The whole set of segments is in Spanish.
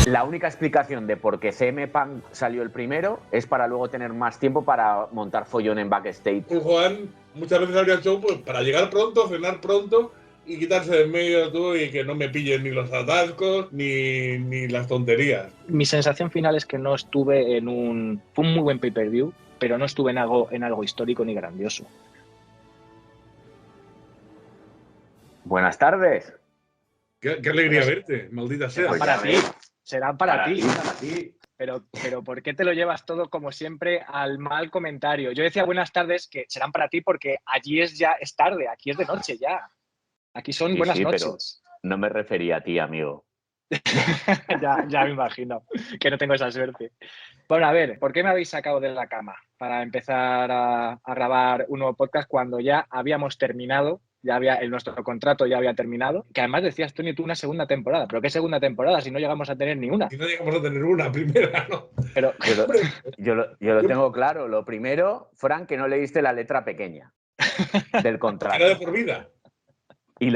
La única explicación de por qué CM Punk salió el primero es para luego tener más tiempo para montar follón en backstage. Juan muchas veces abría el show pues, para llegar pronto, cenar pronto y quitarse de en medio todo y que no me pillen ni los atascos ni las tonterías. Mi sensación final es que no estuve en un... Fue un muy buen pay-per-view, pero no estuve en algo histórico ni grandioso. Buenas tardes. Qué alegría verte, maldita sea. Será para ti. Será para ti. Para ti. Pero ¿por qué te lo llevas todo, como siempre, al mal comentario? Yo decía buenas tardes, que serán para ti porque allí es tarde, aquí es de noche ya. Aquí son buenas noches. Pero no me refería a ti, amigo. ya me imagino que no tengo esa suerte. Bueno, a ver, ¿por qué me habéis sacado de la cama para empezar a grabar un nuevo podcast cuando ya habíamos terminado? Nuestro contrato ya había terminado. Que además decías, Tony, tú una segunda temporada. ¿Pero qué segunda temporada si no llegamos a tener ni una? Si no llegamos a tener una primera, ¿no? Pero yo lo tengo claro. Lo primero, Frank, que no leíste la letra pequeña del contrato. Era de por vida. Y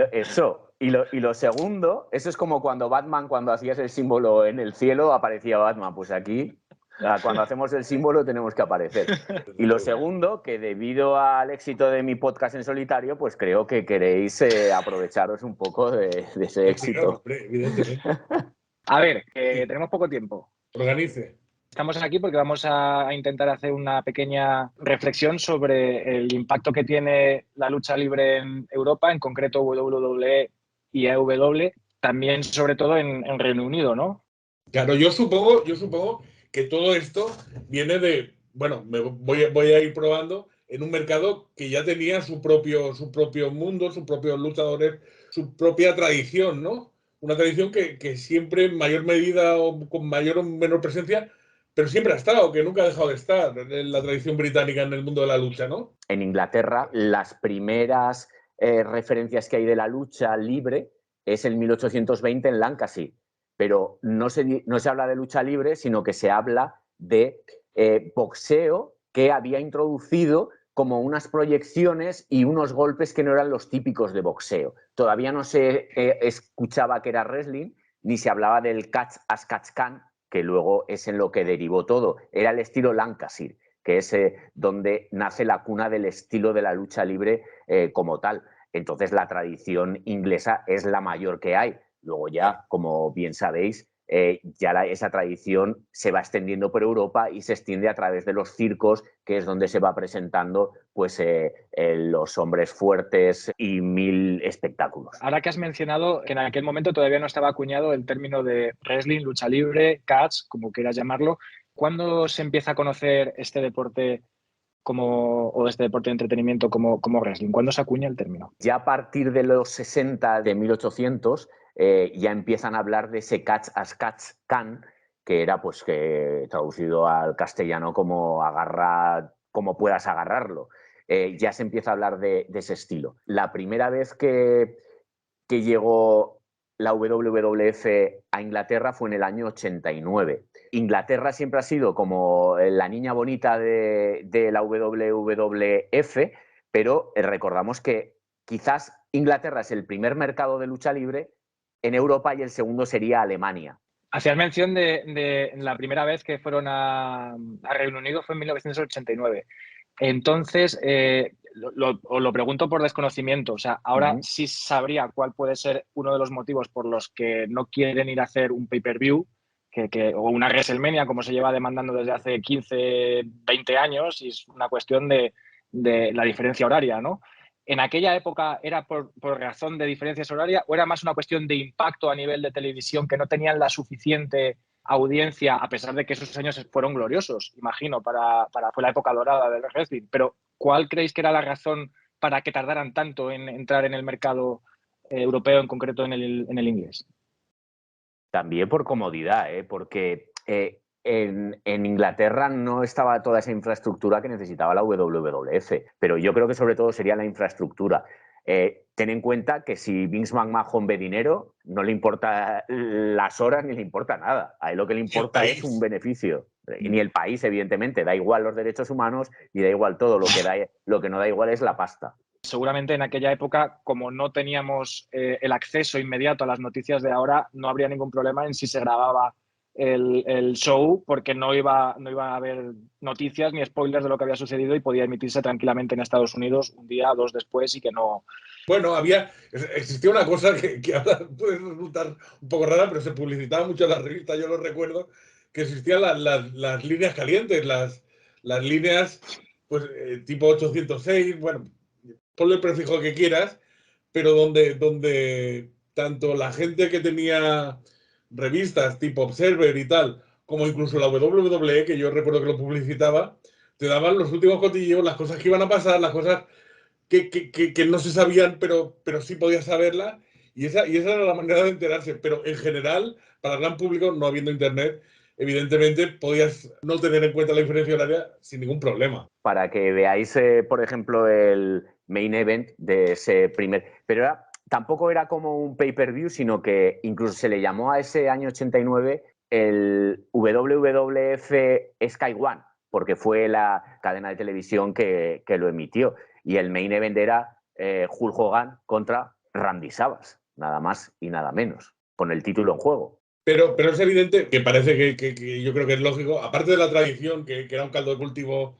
lo segundo, eso es como cuando Batman, cuando hacías el símbolo en el cielo, aparecía Batman. Pues aquí, cuando hacemos el símbolo, tenemos que aparecer. Y lo segundo, que debido al éxito de mi podcast en solitario, pues creo que queréis aprovecharos un poco de ese éxito. Hombre, evidentemente. A ver, tenemos poco tiempo. Organice. Estamos aquí porque vamos a intentar hacer una pequeña reflexión sobre el impacto que tiene la lucha libre en Europa, en concreto WWE y AEW, también sobre todo en Reino Unido, ¿no? Claro, yo supongo que todo esto viene de, bueno, voy a ir probando en un mercado que ya tenía su propio mundo, sus propios luchadores, su propia tradición, ¿no? Una tradición que siempre en mayor medida o con mayor o menor presencia, pero siempre ha estado, que nunca ha dejado de estar en la tradición británica en el mundo de la lucha, ¿no? En Inglaterra, las primeras referencias que hay de la lucha libre es en 1820 en Lancashire, pero no se habla de lucha libre, sino que se habla de boxeo que había introducido como unas proyecciones y unos golpes que no eran los típicos de boxeo. Todavía no se escuchaba que era wrestling, ni se hablaba del catch as catch can, que luego es en lo que derivó todo. Era el estilo Lancashire, que es donde nace la cuna del estilo de la lucha libre como tal. Entonces la tradición inglesa es la mayor que hay. Luego ya, como bien sabéis, esa tradición se va extendiendo por Europa y se extiende a través de los circos, que es donde se va presentando pues, los hombres fuertes y 1000 espectáculos. Ahora que has mencionado que en aquel momento todavía no estaba acuñado el término de wrestling, lucha libre, catch, como quieras llamarlo, ¿cuándo se empieza a conocer este deporte o este deporte de entretenimiento como wrestling? ¿Cuándo se acuña el término? Ya a partir de los 60, de 1800, ya empiezan a hablar de ese catch as catch can, que era pues traducido al castellano como agarra como puedas agarrarlo. Ya se empieza a hablar de ese estilo. La primera vez que llegó la WWF a Inglaterra fue en el año 89. Inglaterra siempre ha sido como la niña bonita de la WWF, pero recordamos que quizás Inglaterra es el primer mercado de lucha libre en Europa y el segundo sería Alemania. Hacías mención de la primera vez que fueron a Reino Unido fue en 1989. Entonces, os lo pregunto por desconocimiento. O sea, ahora sí sabría cuál puede ser uno de los motivos por los que no quieren ir a hacer un pay-per-view o una WrestleMania, como se lleva demandando desde hace 15, 20 años, y es una cuestión de la diferencia horaria, ¿no? ¿En aquella época era por razón de diferencias horarias o era más una cuestión de impacto a nivel de televisión, que no tenían la suficiente audiencia, a pesar de que esos años fueron gloriosos, imagino, fue la época dorada del wrestling? Pero ¿cuál creéis que era la razón para que tardaran tanto en entrar en el mercado europeo, en concreto en el inglés? También por comodidad, porque en Inglaterra no estaba toda esa infraestructura que necesitaba la WWF, pero yo creo que sobre todo sería la infraestructura. Ten en cuenta que si Vince McMahon ve dinero, no le importa las horas ni le importa nada. A él lo que le importa es un beneficio. Ni el país, evidentemente. Da igual los derechos humanos y da igual todo. Lo que no da igual es la pasta. seguramente en aquella época, como no teníamos el acceso inmediato a las noticias de ahora, no habría ningún problema en si se grababa el show, porque no iba a haber noticias ni spoilers de lo que había sucedido y podía emitirse tranquilamente en Estados Unidos un día o dos después y que no... Bueno, existía una cosa que ahora puede resultar un poco rara, pero se publicitaba mucho en la revista, yo lo recuerdo, que existían las líneas calientes, las líneas pues tipo 806, bueno, ponle el prefijo que quieras, pero donde tanto la gente que tenía revistas tipo Observer y tal, como incluso la WWE, que yo recuerdo que lo publicitaba, te daban los últimos cotilleos, las cosas que iban a pasar, las cosas que no se sabían, pero sí podías saberlas, y esa era la manera de enterarse. Pero en general, para el gran público, no habiendo internet, evidentemente podías no tener en cuenta la diferencia horaria sin ningún problema. Para que veáis, por ejemplo, el main event de ese primer... Pero tampoco era como un pay-per-view, sino que incluso se le llamó a ese año 89 el WWF Sky One, porque fue la cadena de televisión que lo emitió. Y el main event era Hulk Hogan contra Randy Savage, nada más y nada menos, con el título en juego. Pero es evidente que parece que yo creo que es lógico, aparte de la tradición, que era un caldo de cultivo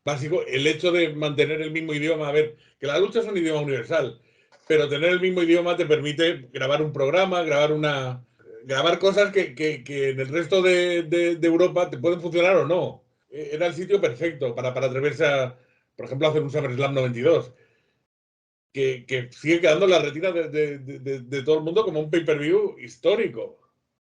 básico, el hecho de mantener el mismo idioma. A ver, que la lucha es un idioma universal, pero tener el mismo idioma te permite grabar un programa, grabar cosas que en el resto de Europa te pueden funcionar o no. Era el sitio perfecto para atreverse a, por ejemplo, hacer un SummerSlam 92, que sigue quedando en la retina de todo el mundo como un pay-per-view histórico.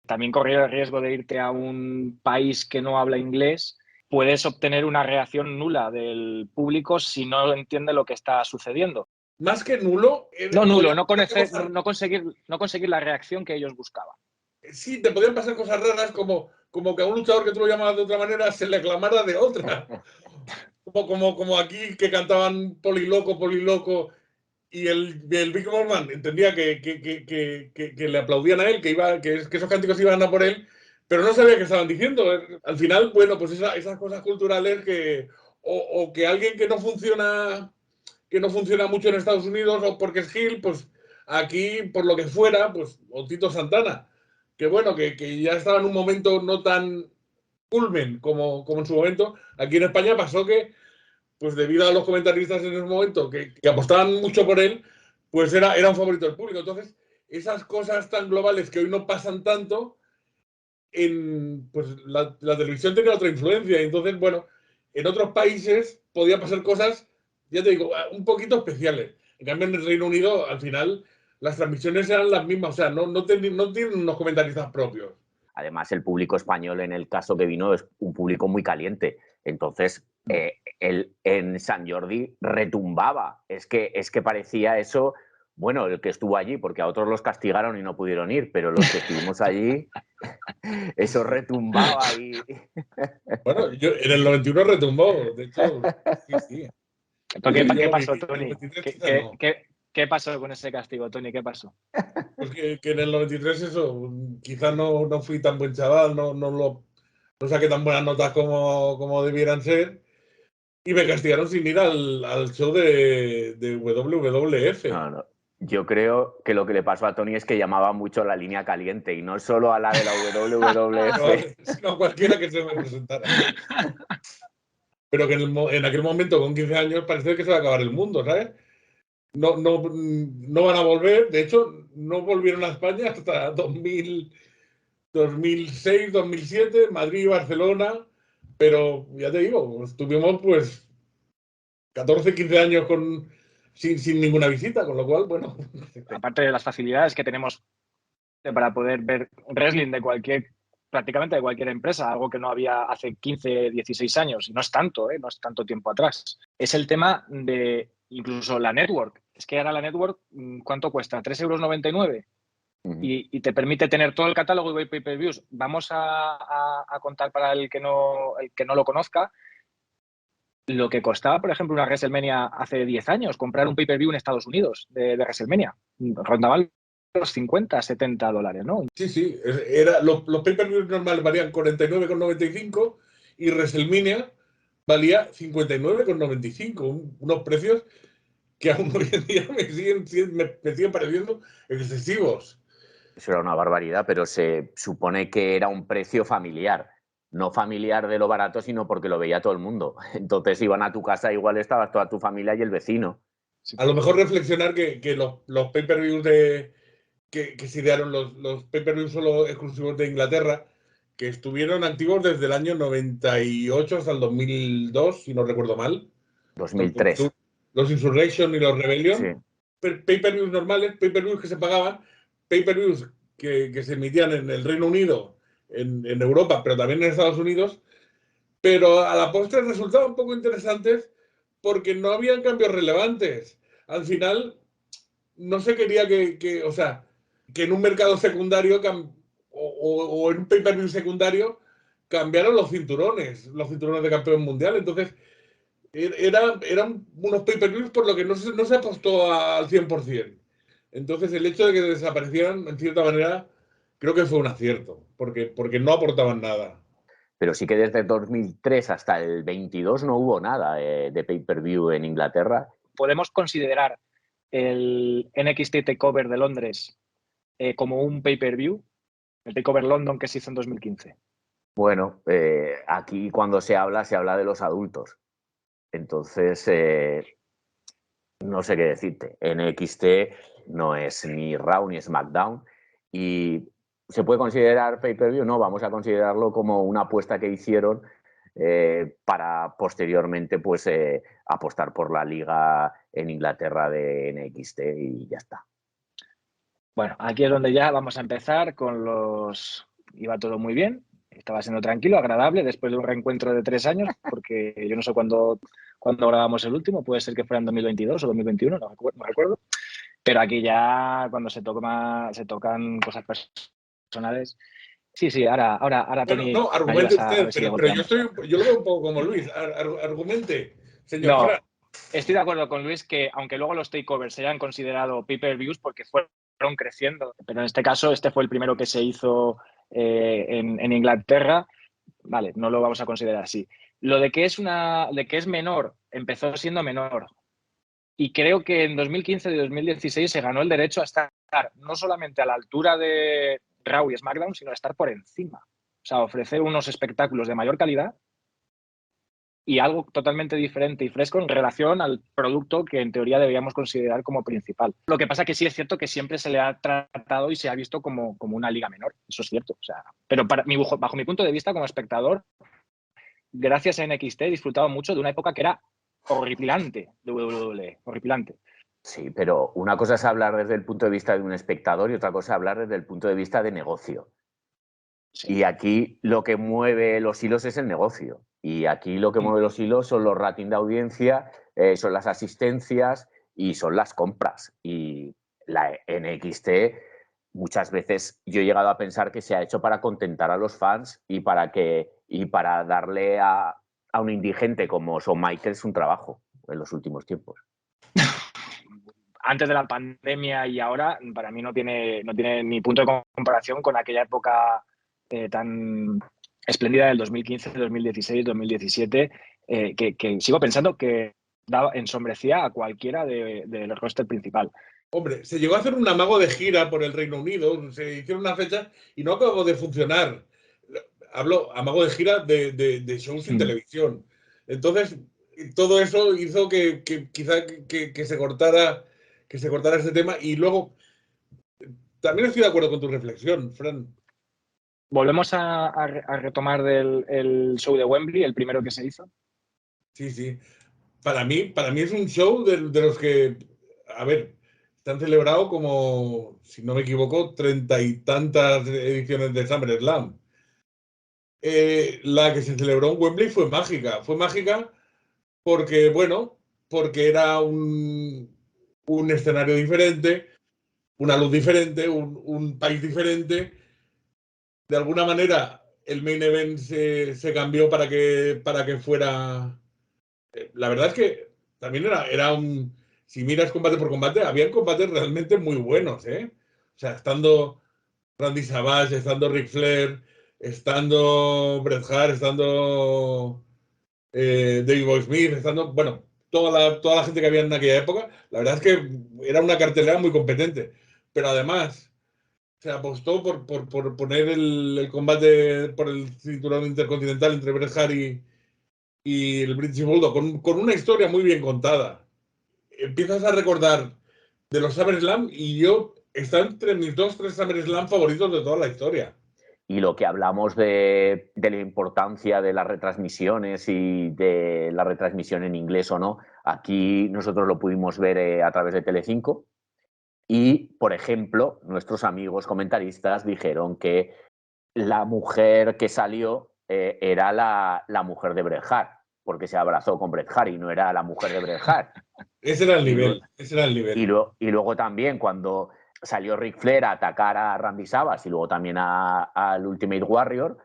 También corría el riesgo de irte a un país que no habla inglés. Puedes obtener una reacción nula del público si no entiende lo que está sucediendo. Más que nulo... no conseguir la reacción que ellos buscaban. Sí, te podían pasar cosas raras como que a un luchador que tú lo llamabas de otra manera se le aclamara de otra. Como aquí que cantaban Poliloco, y el Big Morman entendía que le aplaudían a él, que esos cánticos iban a por él, pero no sabía qué estaban diciendo. Al final, bueno, pues esas cosas culturales o que alguien que no funciona mucho en Estados Unidos, o porque es heel, pues aquí, por lo que fuera, pues, o Tito Santana, que bueno, que ya estaba en un momento no tan culmen como en su momento. Aquí en España pasó que, pues debido a los comentaristas en ese momento que apostaban mucho por él, pues era un favorito del público. Entonces, esas cosas tan globales que hoy no pasan tanto, pues la televisión tenía otra influencia. Entonces, bueno, en otros países podía pasar cosas, ya te digo, un poquito especiales. En cambio, en el Reino Unido, al final, las transmisiones eran las mismas. O sea, no tienen unos comentaristas propios. Además, el público español, en el caso que vino, es un público muy caliente. Entonces, en San Jordi retumbaba. Es que parecía eso... Bueno, el que estuvo allí, porque a otros los castigaron y no pudieron ir, pero los que estuvimos allí, eso retumbaba y... Bueno, en el 91 retumbó, de hecho, sí. ¿Qué pasó, Tony? ¿Qué pasó con ese castigo, Tony? ¿Qué pasó? Pues que en el 93 eso, quizás no fui tan buen chaval, no saqué tan buenas notas como debieran ser, y me castigaron sin ir al show de WWF. No. Yo creo que lo que le pasó a Tony es que llamaba mucho a la línea caliente y no solo a la de la WWF. Sino a cualquiera que se me presentara. Pero que en aquel momento, con 15 años, parece que se va a acabar el mundo, ¿sabes? No van a volver. De hecho, no volvieron a España hasta 2006, 2007, Madrid y Barcelona. Pero ya te digo, estuvimos pues 14, 15 años sin ninguna visita, con lo cual, bueno. Aparte de las facilidades que tenemos para poder ver wrestling prácticamente de cualquier empresa, algo que no había hace 15, 16 años, y no es tanto, no es tanto tiempo atrás. Es el tema de incluso la network. Es que ahora la network, ¿cuánto cuesta? €3,99. Y te permite tener todo el catálogo de pay-per-views. Vamos a contar para el que no lo conozca lo que costaba, por ejemplo, una WrestleMania hace 10 años, comprar un pay-per-view en Estados Unidos de WrestleMania. Rondaban los $50, $70, ¿no? Sí. Los pay-per-views normales valían 49,95 y WrestleMania valía 59,95. Unos precios que aún hoy en día me siguen pareciendo excesivos. Eso era una barbaridad, pero se supone que era un precio familiar. No familiar de lo barato, sino porque lo veía todo el mundo. Entonces iban a tu casa, igual estabas toda tu familia y el vecino. A lo mejor reflexionar que los pay-per-views que se idearon, los pay-per-views solo exclusivos de Inglaterra, que estuvieron activos desde el año 98 hasta el 2002, si no recuerdo mal. 2003. Los Insurrection y los Rebellion. Sí. Pay-per-views normales, pay-per-views que se pagaban, pay-per-views que se emitían en el Reino Unido, en Europa, pero también en Estados Unidos. Pero a la postre resultaban un poco interesantes porque no habían cambios relevantes. Al final, no se quería o sea, que en un mercado secundario o en un pay-per-view secundario cambiaron los cinturones de campeón mundial. Entonces, eran unos pay-per-views por lo que no se apostó al 100%. Entonces, el hecho de que desaparecieran, en cierta manera, creo que fue un acierto, porque no aportaban nada. Pero sí que desde 2003 hasta el 22 no hubo nada de pay-per-view en Inglaterra. ¿Podemos considerar el NXT TakeOver de Londres como un pay-per-view? El TakeOver London que se hizo en 2015. Bueno, aquí cuando se habla de los adultos. Entonces, no sé qué decirte. NXT no es ni Raw ni SmackDown. Y ¿se puede considerar pay-per-view? No, vamos a considerarlo como una apuesta que hicieron para posteriormente pues apostar por la liga en Inglaterra de NXT y ya está. Bueno, aquí es donde ya vamos a empezar con los... Iba todo muy bien, estaba siendo tranquilo, agradable, después de un reencuentro de 3 años, porque yo no sé cuándo grabamos el último, puede ser que fuera en 2022 o 2021, no recuerdo. Pero aquí ya cuando se tocan cosas personales... Sí, ahora Bueno, Tony... no, argumente usted, pero yo lo veo un poco como Luis. Argumente, señor No, Fran. estoy de acuerdo con Luis que aunque luego los takeovers se hayan considerado pay-per-views porque fueron creciendo, pero en este caso este fue el primero que se hizo en Inglaterra, vale, no lo vamos a considerar así. Lo de que es menor, empezó siendo menor. Y creo que en 2015 y 2016 se ganó el derecho a estar no solamente a la altura de Raw y SmackDown, sino a estar por encima. O sea, ofrecer unos espectáculos de mayor calidad y algo totalmente diferente y fresco en relación al producto que en teoría deberíamos considerar como principal. Lo que pasa que sí es cierto que siempre se le ha tratado y se ha visto como una liga menor, eso es cierto. O sea, pero bajo mi punto de vista como espectador, gracias a NXT he disfrutado mucho de una época que era horripilante de WWE, horripilante. Sí, pero una cosa es hablar desde el punto de vista de un espectador y otra cosa es hablar desde el punto de vista de negocio. Sí. Y aquí lo que mueve los hilos es el negocio. Y aquí lo que mueve los hilos son los ratings de audiencia, son las asistencias y son las compras. Y la NXT muchas veces yo he llegado a pensar que se ha hecho para contentar a los fans y para darle a un indigente como Shawn Michaels un trabajo en los últimos tiempos. Antes de la pandemia y ahora, para mí no tiene ni punto de comparación con aquella época tan espléndida del 2015, 2016, 2017, que sigo pensando que ensombrecía a cualquiera del roster principal. Hombre, se llegó a hacer un amago de gira por el Reino Unido, se hicieron una fecha y no acabó de funcionar. Hablo amago de gira de shows en televisión. Entonces, todo eso hizo que quizá que se cortara ese tema. Y luego, también estoy de acuerdo con tu reflexión, Fran. ¿Volvemos a retomar el show de Wembley, el primero que se hizo? Sí. Para mí es un show de los que, a ver, se han celebrado como, si no me equivoco, 30 y tantas ediciones de SummerSlam. La que se celebró en Wembley fue mágica. Fue mágica porque, bueno, porque era un escenario diferente, una luz diferente, un país diferente. De alguna manera, el main event se cambió para que fuera... La verdad es que también era un... Si miras combate por combate, habían combates realmente muy buenos, ¿eh? O sea, estando Randy Savage, estando Ric Flair, estando Bret Hart, estando Davey Boy Smith, estando... Bueno, toda la gente que había en aquella época, la verdad es que era una cartelera muy competente. Pero además se apostó por poner el combate por el cinturón intercontinental entre Bret Hart y el British Bulldog con una historia muy bien contada. Empiezas a recordar de los SummerSlam y yo está entre mis 2-3 SummerSlam favoritos de toda la historia. Y lo que hablamos de la importancia de las retransmisiones y de la retransmisión en inglés o no, aquí nosotros lo pudimos ver a través de Telecinco y, por ejemplo, nuestros amigos comentaristas dijeron que la mujer que salió era la mujer de Bret Hart, porque se abrazó con Bret Hart y no era la mujer de Bret Hart. Ese era el nivel, ese era el nivel. Y luego también cuando salió Ric Flair a atacar a Randy Savage y luego también al Ultimate Warrior,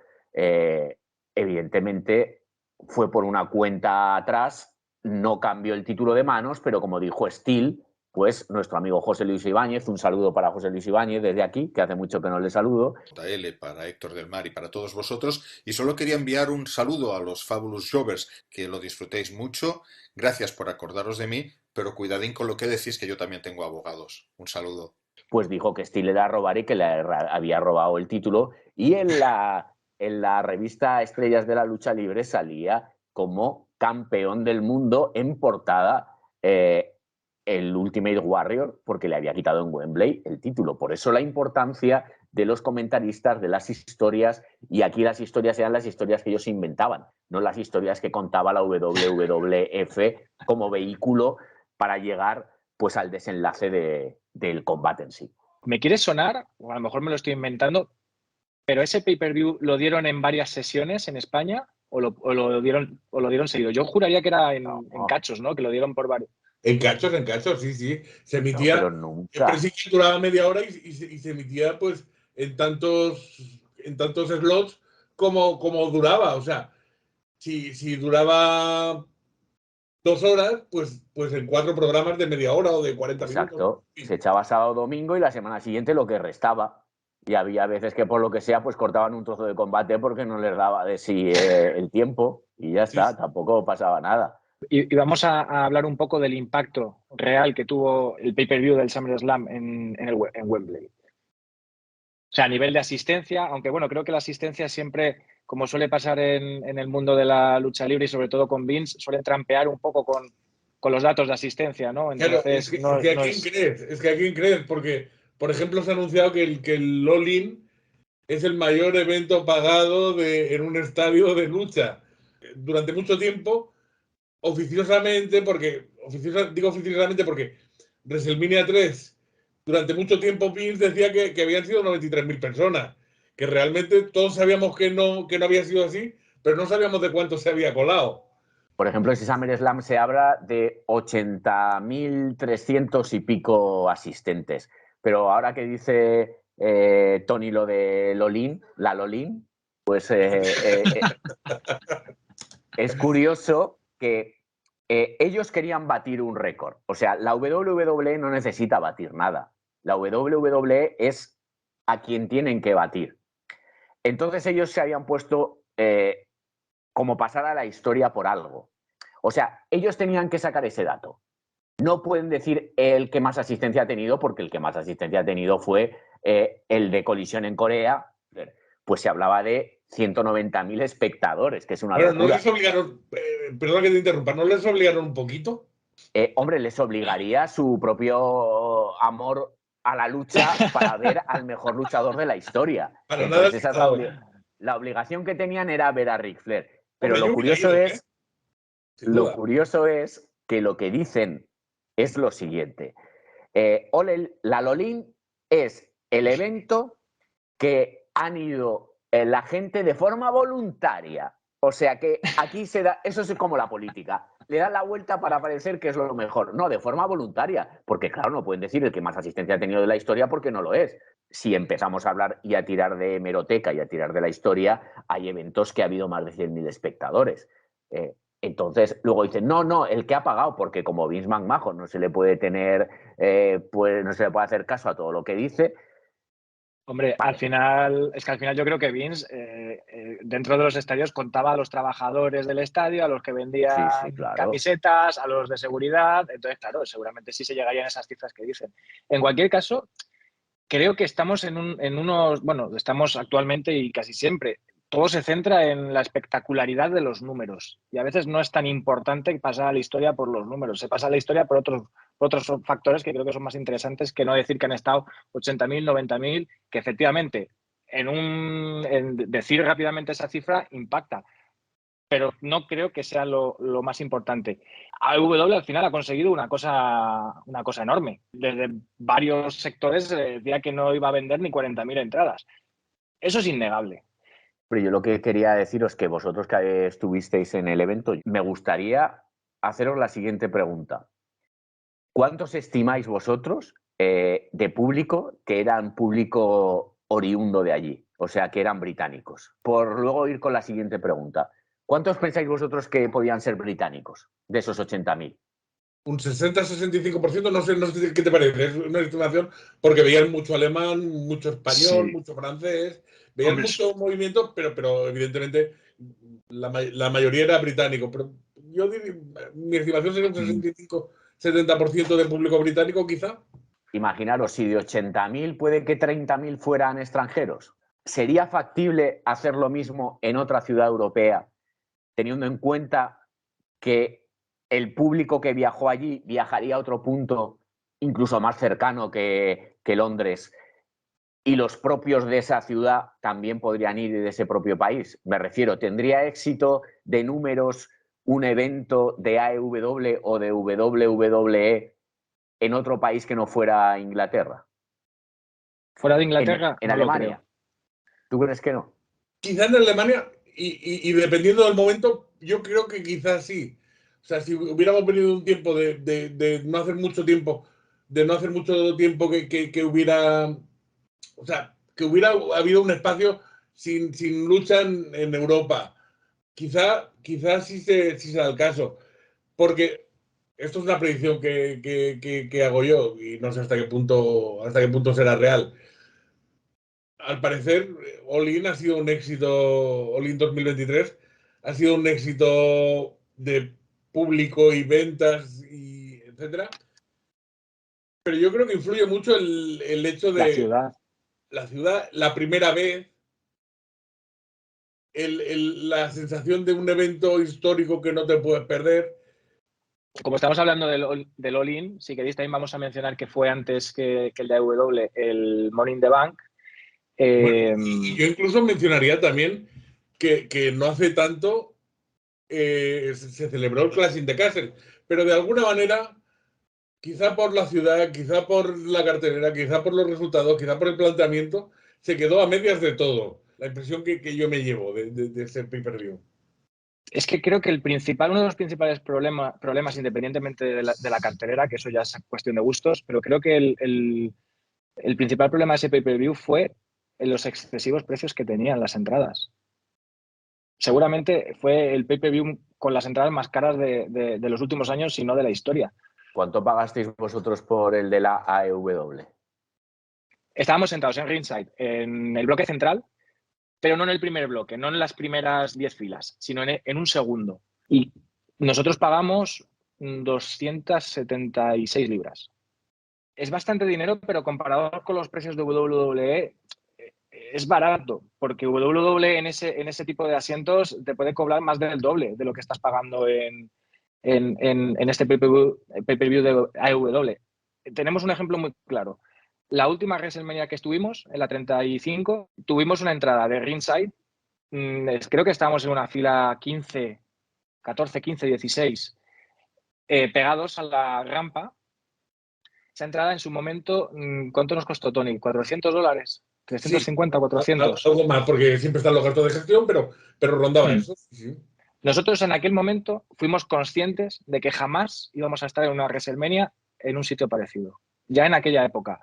evidentemente fue por una cuenta atrás, no cambió el título de manos, pero como dijo Steel, pues nuestro amigo José Luis Ibáñez, un saludo para José Luis Ibáñez desde aquí, que hace mucho que no le saludo. Para Héctor del Mar y para todos vosotros. Y solo quería enviar un saludo a los Fabulous Jovers, que lo disfrutéis mucho. Gracias por acordaros de mí, pero cuidadín con lo que decís, que yo también tengo abogados. Un saludo. Pues dijo que Steel era robar y que le había robado el título. Y en la revista Estrellas de la Lucha Libre salía como campeón del mundo en portada el Ultimate Warrior, porque le había quitado en Wembley el título. Por eso la importancia de los comentaristas, de las historias, y aquí las historias eran las historias que ellos inventaban, no las historias que contaba la WWF como vehículo para llegar pues al desenlace del combate en sí. Me quiere sonar, o a lo mejor me lo estoy inventando, pero ese pay-per-view lo dieron en varias sesiones en España o lo dieron seguido. Yo juraría que era en cachos, ¿no? Que lo dieron por varios. En cachos, sí. Se emitía. No, pero nunca. El sí duraba media hora y se emitía pues en tantos slots como duraba. O sea, si duraba 2 horas, pues en 4 programas de media hora o de 40 minutos. Exacto. Se echaba sábado domingo y la semana siguiente lo que restaba. Y había veces que por lo que sea, pues cortaban un trozo de combate porque no les daba de sí el tiempo y ya está, sí. Tampoco pasaba nada. Y vamos a hablar un poco del impacto real que tuvo el pay-per-view del SummerSlam en Wembley. O sea, a nivel de asistencia, aunque bueno, creo que la asistencia siempre, como suele pasar en el mundo de la lucha libre y sobre todo con Vince, suele trampear un poco con los datos de asistencia, ¿no? Entonces, claro, es que a quién crees, porque, por ejemplo, se ha anunciado que el All In es el mayor evento pagado en un estadio de lucha. Durante mucho tiempo, oficiosamente porque WrestleMania 3, durante mucho tiempo Vince decía que habían sido 93.000 personas, que realmente todos sabíamos que no había sido así, pero no sabíamos de cuánto se había colado. Por ejemplo, ese SummerSlam se habla de 80.300 y pico asistentes, pero ahora que dice Tony lo de Lolín, la Lolín, pues es curioso que ellos querían batir un récord. O sea, la WWE no necesita batir nada. La WWE es a quien tienen que batir. Entonces ellos se habían puesto como pasar a la historia por algo. O sea, ellos tenían que sacar ese dato. No pueden decir el que más asistencia ha tenido, porque el que más asistencia ha tenido fue el de Colisión en Corea. Pues se hablaba de 190.000 espectadores, que es una locura. ¿No les obligaron, perdón que te interrumpa, ¿no les obligaron un poquito? Hombre, les obligaría su propio amor a la lucha para ver al mejor luchador de la historia. Para entonces nada esa es la obligación que tenían era ver a Ric Flair. Pero lo curioso es que lo que dicen es lo siguiente. La Lolín es el evento que han ido la gente de forma voluntaria. O sea que aquí se da, eso es como la política. Le dan la vuelta para parecer que es lo mejor. No, de forma voluntaria. Porque claro, no pueden decir el que más asistencia ha tenido de la historia porque no lo es. Si empezamos a hablar y a tirar de hemeroteca y a tirar de la historia, hay eventos que ha habido más de 100.000 espectadores. Entonces, luego dicen, no, el que ha pagado, porque como Vince McMahon no se le puede tener, pues no se le puede hacer caso a todo lo que dice, Hombre, al final yo creo que Vince, dentro de los estadios, contaba a los trabajadores del estadio, a los que vendían claro. camisetas, a los de seguridad. Entonces, claro, seguramente sí se llegarían a esas cifras que dicen. En cualquier caso, creo que estamos estamos actualmente y casi siempre. Todo se centra en la espectacularidad de los números. Y a veces no es tan importante pasar a la historia por los números. Se pasa a la historia por otros factores que creo que son más interesantes que no decir que han estado 80.000, 90.000, que efectivamente en decir rápidamente esa cifra impacta. Pero no creo que sea lo más importante. AEW al final ha conseguido una cosa enorme. Desde varios sectores decía que no iba a vender ni 40.000 entradas. Eso es innegable. Pero yo lo que quería deciros es que vosotros que estuvisteis en el evento, me gustaría haceros la siguiente pregunta. ¿Cuántos estimáis vosotros de público que eran público oriundo de allí? O sea, que eran británicos. Por luego ir con la siguiente pregunta. ¿Cuántos pensáis vosotros que podían ser británicos de esos 80.000? Un 60-65%, no sé qué te parece, es una estimación, porque veían mucho alemán, mucho español, mucho francés, veían mucho movimiento, pero evidentemente la mayoría era británico. Pero yo diría, mi estimación sería un 65-70% del público británico, quizá. Imaginaros, si de 80.000 puede que 30.000 fueran extranjeros. ¿Sería factible hacer lo mismo en otra ciudad europea, teniendo en cuenta que el público que viajó allí viajaría a otro punto incluso más cercano que Londres y los propios de esa ciudad también podrían ir de ese propio país? Me refiero, ¿tendría éxito de números un evento de AEW o de WWE en otro país que no fuera Inglaterra? ¿Fuera de Inglaterra? En no Alemania. Lo creo. ¿Tú crees que no? Quizás en Alemania, y dependiendo del momento, yo creo que quizás sí. O sea, si hubiéramos venido un tiempo de no hacer mucho tiempo, que hubiera, o sea, que hubiera habido un espacio sin lucha en Europa, quizás sí se da el caso. Porque esto es una predicción que hago yo y no sé hasta qué punto será real. Al parecer, All In ha sido un éxito, All In 2023 ha sido un éxito de público y ventas y etcétera. Pero yo creo que influye mucho el hecho de la ciudad, la primera vez, la sensación de un evento histórico que no te puedes perder. Como estamos hablando del All-In, si queréis también vamos a mencionar que fue antes que el de AEW, el Money in the Bank. Bueno, y yo incluso mencionaría también que no hace tanto se celebró el Clash in the Castle, pero de alguna manera, quizá por la ciudad, quizá por la cartelera, quizá por los resultados, quizá por el planteamiento, se quedó a medias de todo. La impresión que yo me llevo de ese pay-per-view. Es que creo que uno de los principales problemas, independientemente de la cartelera, que eso ya es cuestión de gustos, pero creo que el principal problema de ese pay-per-view fue en los excesivos precios que tenían las entradas. Seguramente fue el pay-per-view con las entradas más caras de los últimos años, si no de la historia. ¿Cuánto pagasteis vosotros por el de la AEW? Estábamos sentados en ringside, en el bloque central, pero no en el primer bloque, no en las primeras 10 filas, sino en un segundo. Y nosotros pagamos 276 libras. Es bastante dinero, pero comparado con los precios de WWE, es barato, porque WWE en ese tipo de asientos te puede cobrar más del doble de lo que estás pagando en este pay-per-view de AEW. Tenemos un ejemplo muy claro. La última WrestleMania que estuvimos, en la 35, tuvimos una entrada de ringside. Creo que estábamos en una fila 14, 15, 16, pegados a la rampa. Esa entrada en su momento, ¿cuánto nos costó, Tony? ¿$400? ¿350, 400? Algo más, porque siempre están los gastos de gestión, pero rondaba eso. Sí. Nosotros en aquel momento fuimos conscientes de que jamás íbamos a estar en una WrestleMania en un sitio parecido. Ya en aquella época.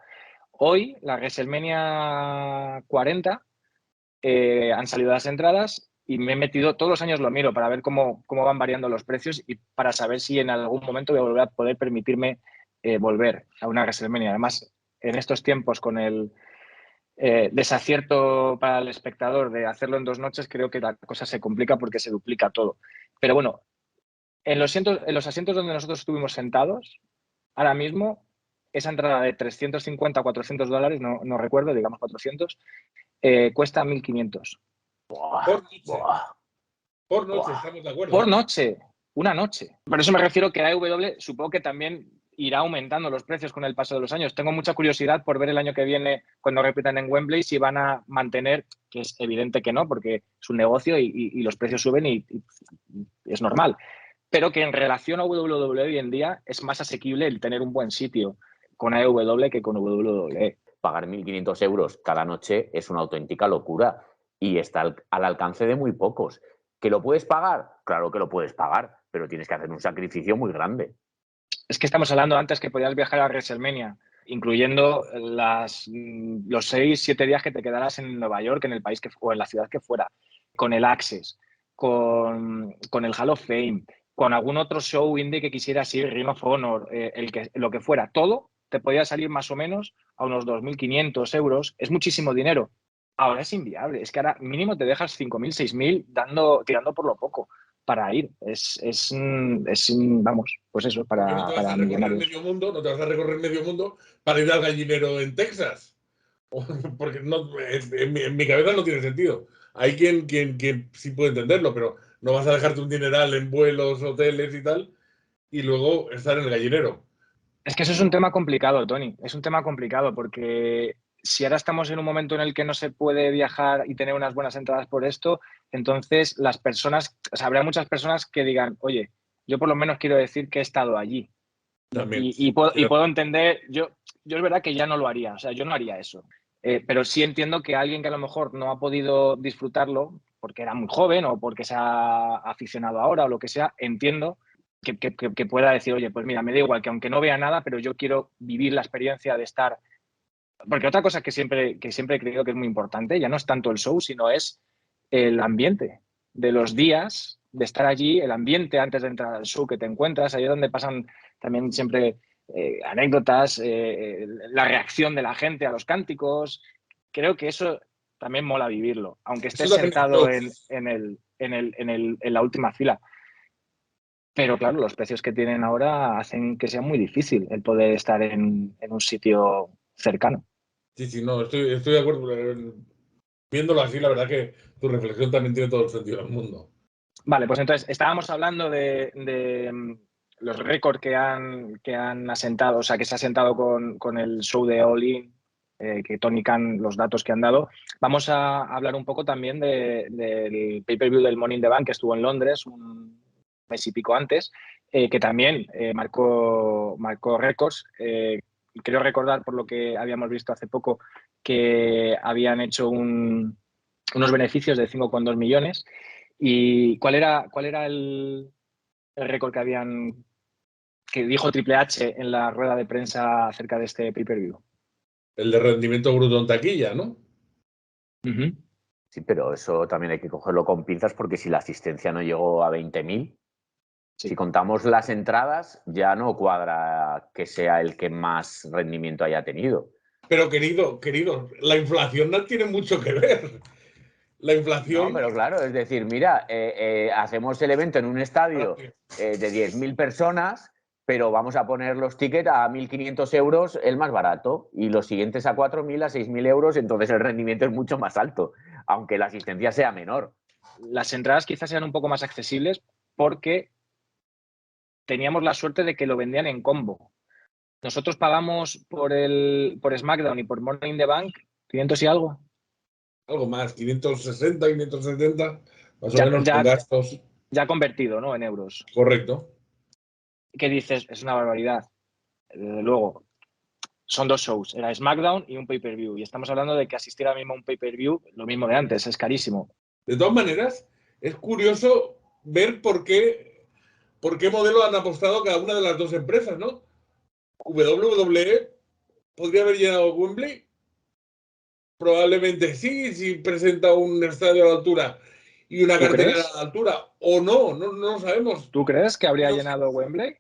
Hoy, la WrestleMania 40, han salido las entradas y me he metido, todos los años lo miro para ver cómo van variando los precios y para saber si en algún momento voy a volver a poder permitirme volver a una WrestleMania. Además, en estos tiempos con el desacierto para el espectador de hacerlo en 2 noches, creo que la cosa se complica porque se duplica todo. Pero bueno, en los asientos donde nosotros estuvimos sentados, ahora mismo, esa entrada de 350 a 400 dólares, no recuerdo, digamos 400, cuesta 1.500. Por noche, estamos de acuerdo. Por noche, una noche. Por eso me refiero que AEW supongo que también irá aumentando los precios con el paso de los años. Tengo mucha curiosidad por ver el año que viene, cuando repitan en Wembley, si van a mantener, que es evidente que no, porque es un negocio y los precios suben y es normal. Pero que en relación a WWE hoy en día es más asequible el tener un buen sitio con AEW que con WWE. Pagar 1.500 euros cada noche es una auténtica locura y está al alcance de muy pocos. ¿Que lo puedes pagar? Claro que lo puedes pagar, pero tienes que hacer un sacrificio muy grande. Es que estamos hablando antes que podías viajar a WrestleMania, incluyendo los 6-7 días que te quedarás en Nueva York, en el país o en la ciudad que fuera, con el Access, con el Hall of Fame, con algún otro show indie que quisieras ir, Ring of Honor, lo que fuera, todo te podía salir más o menos a unos 2.500 euros. Es muchísimo dinero. Ahora es inviable. Es que ahora mínimo te dejas 5.000, 6.000 tirando por lo poco para ir. Vamos, pues eso, Porque no te vas a recorrer medio mundo, no te vas a recorrer medio mundo para ir al gallinero en Texas. Porque no, en mi cabeza no tiene sentido. Hay quien sí puede entenderlo, pero no vas a dejarte un dineral en vuelos, hoteles y tal, y luego estar en el gallinero. Es que eso es un tema complicado, Tony. Es un tema complicado porque si ahora estamos en un momento en el que no se puede viajar y tener unas buenas entradas por esto, entonces las personas, o sea, habrá muchas personas que digan, oye, yo por lo menos quiero decir que he estado allí. También. Y puedo entender, yo es verdad que ya no lo haría, o sea, yo no haría eso. Pero sí entiendo que alguien que a lo mejor no ha podido disfrutarlo porque era muy joven o porque se ha aficionado ahora o lo que sea, entiendo que pueda decir, oye, pues mira, me da igual que aunque no vea nada, pero yo quiero vivir la experiencia de estar. Porque otra cosa que siempre he creído que es muy importante, ya no es tanto el show, sino es el ambiente de los días, de estar allí, el ambiente antes de entrar al show que te encuentras, ahí es donde pasan también siempre anécdotas, la reacción de la gente a los cánticos. Creo que eso también mola vivirlo, aunque estés sentado en la última fila. Pero claro, los precios que tienen ahora hacen que sea muy difícil el poder estar en un sitio cercano. Sí, no, estoy de acuerdo. Viéndolo así, la verdad que tu reflexión también tiene todo el sentido del mundo. Vale, pues entonces estábamos hablando de los récords que han asentado, o sea, que se ha asentado con el show de All In, que Tony Khan, los datos que han dado. Vamos a hablar un poco también del pay-per-view del Money in the Bank que estuvo en Londres un mes y pico antes, que también marcó récords. Quiero recordar, por lo que habíamos visto hace poco, que habían hecho unos beneficios de 5,2 millones. ¿Y cuál era el récord que dijo Triple H en la rueda de prensa acerca de este pay-per-view? El de rendimiento bruto en taquilla, ¿no? Uh-huh. Sí, pero eso también hay que cogerlo con pinzas porque si la asistencia no llegó a 20.000, sí. Si contamos las entradas, ya no cuadra que sea el que más rendimiento haya tenido. Pero querido, la inflación no tiene mucho que ver. La inflación... No, pero claro, es decir, mira, hacemos el evento en un estadio de 10.000 personas, pero vamos a poner los tickets a 1.500 euros, el más barato, y los siguientes a 4.000, a 6.000 euros, entonces el rendimiento es mucho más alto, aunque la asistencia sea menor. Las entradas quizás sean un poco más accesibles porque teníamos la suerte de que lo vendían en combo. Nosotros pagamos por SmackDown y por Money in the Bank 500 y algo. Algo más, 560, 570, más o menos con gastos. Ya convertido, ¿no? En euros. Correcto. ¿Qué dices? Es una barbaridad. Desde luego, son 2 shows. Era SmackDown y un pay-per-view. Y estamos hablando de que asistir ahora mismo a un pay-per-view, lo mismo de antes, es carísimo. De todas maneras, es curioso ver por qué modelo han apostado cada una de las dos empresas, ¿no? WWE podría haber llenado Wembley. Probablemente sí, si presenta un estadio a la altura y una cartelera a la altura, o no lo sabemos. ¿Tú crees que habría llenado Wembley?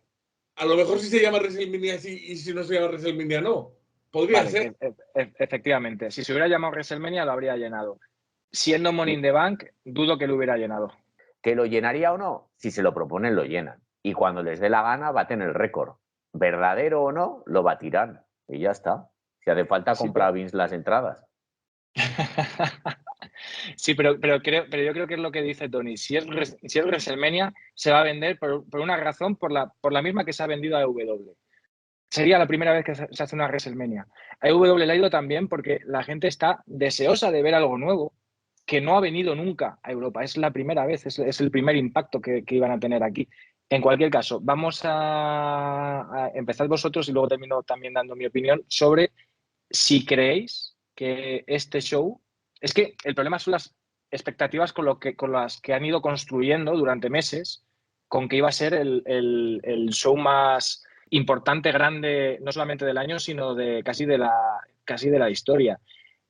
A lo mejor si se llama WrestleMania sí, y si no se llama WrestleMania no. Podría Vale, ser. efectivamente. Si se hubiera llamado WrestleMania, lo habría llenado. Siendo Money in the Bank, dudo que lo hubiera llenado. ¿Que lo llenaría o no? Si se lo proponen, lo llenan. Y cuando les dé la gana, baten el récord. Verdadero o no, lo batirán. Y ya está. Si hace falta, Sí, comprar a Vince las entradas. Sí, pero yo creo que es lo que dice Tony. Si es WrestleMania, se va a vender por una razón, por la misma que se ha vendido a EW. Sería la primera vez que se hace una WrestleMania. A EW le ha ido también porque la gente está deseosa de ver algo nuevo que no ha venido nunca a Europa. Es la primera vez, es el primer impacto que iban a tener aquí. En cualquier caso, vamos a empezar vosotros y luego termino también dando mi opinión sobre si creéis que este show... Es que el problema son las expectativas con las que han ido construyendo durante meses, con que iba a ser el show más importante, grande, no solamente del año, sino casi de la historia.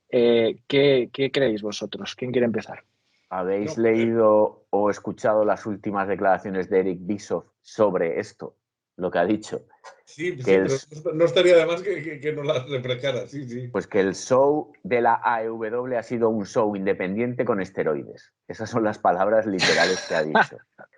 ¿Qué creéis vosotros? ¿Quién quiere empezar? ¿Habéis leído o escuchado las últimas declaraciones de Eric Bischoff sobre esto? Lo que ha dicho. Sí, pero no estaría de más que nos las refrescara. Sí. Pues que el show de la AEW ha sido un show independiente con esteroides. Esas son las palabras literales que ha dicho.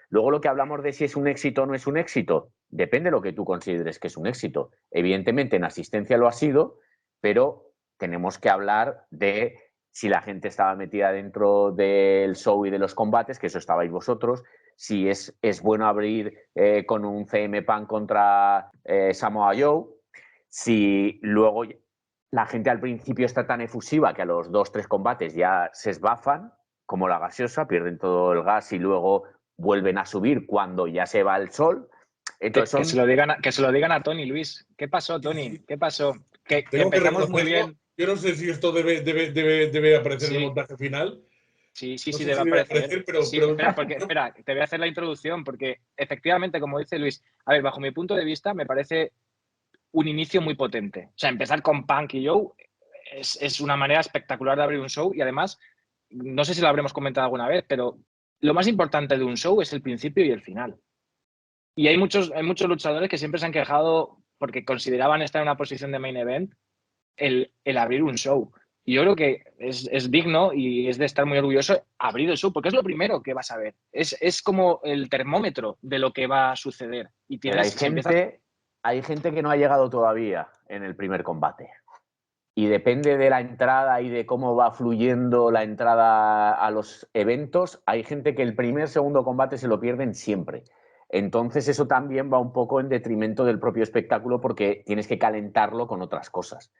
Luego lo que hablamos de si es un éxito o no es un éxito, depende de lo que tú consideres que es un éxito. Evidentemente en asistencia lo ha sido, pero tenemos que hablar de si la gente estaba metida dentro del show y de los combates, que eso estabais vosotros, si es bueno abrir con un CM Punk contra Samoa Joe, si luego la gente al principio está tan efusiva que a los 2-3 combates ya se esbafan, como la gaseosa, pierden todo el gas y luego vuelven a subir cuando ya se va el sol. Entonces que se lo digan a Tony, Luis. ¿Qué pasó, Tony? ¿Qué pasó? Que empezamos muy bien. Yo no sé si esto debe aparecer en el montaje final. Sí, no sé debe si aparecer. pero... Espera, te voy a hacer la introducción, porque efectivamente, como dice Luis, a ver, bajo mi punto de vista, me parece un inicio muy potente. O sea, empezar con Punk y Joe es una manera espectacular de abrir un show y además, no sé si lo habremos comentado alguna vez, pero lo más importante de un show es el principio y el final. Y hay muchos luchadores que siempre se han quejado porque consideraban estar en una posición de main event el abrir un show. Y yo creo que es digno y es de estar muy orgulloso abrir el show, porque es lo primero que vas a ver. Es como el termómetro de lo que va a suceder. Y tienes, hay gente que no ha llegado todavía en el primer combate. Y depende de la entrada y de cómo va fluyendo la entrada a los eventos, hay gente que el segundo combate se lo pierden siempre. Entonces eso también va un poco en detrimento del propio espectáculo porque tienes que calentarlo con otras cosas.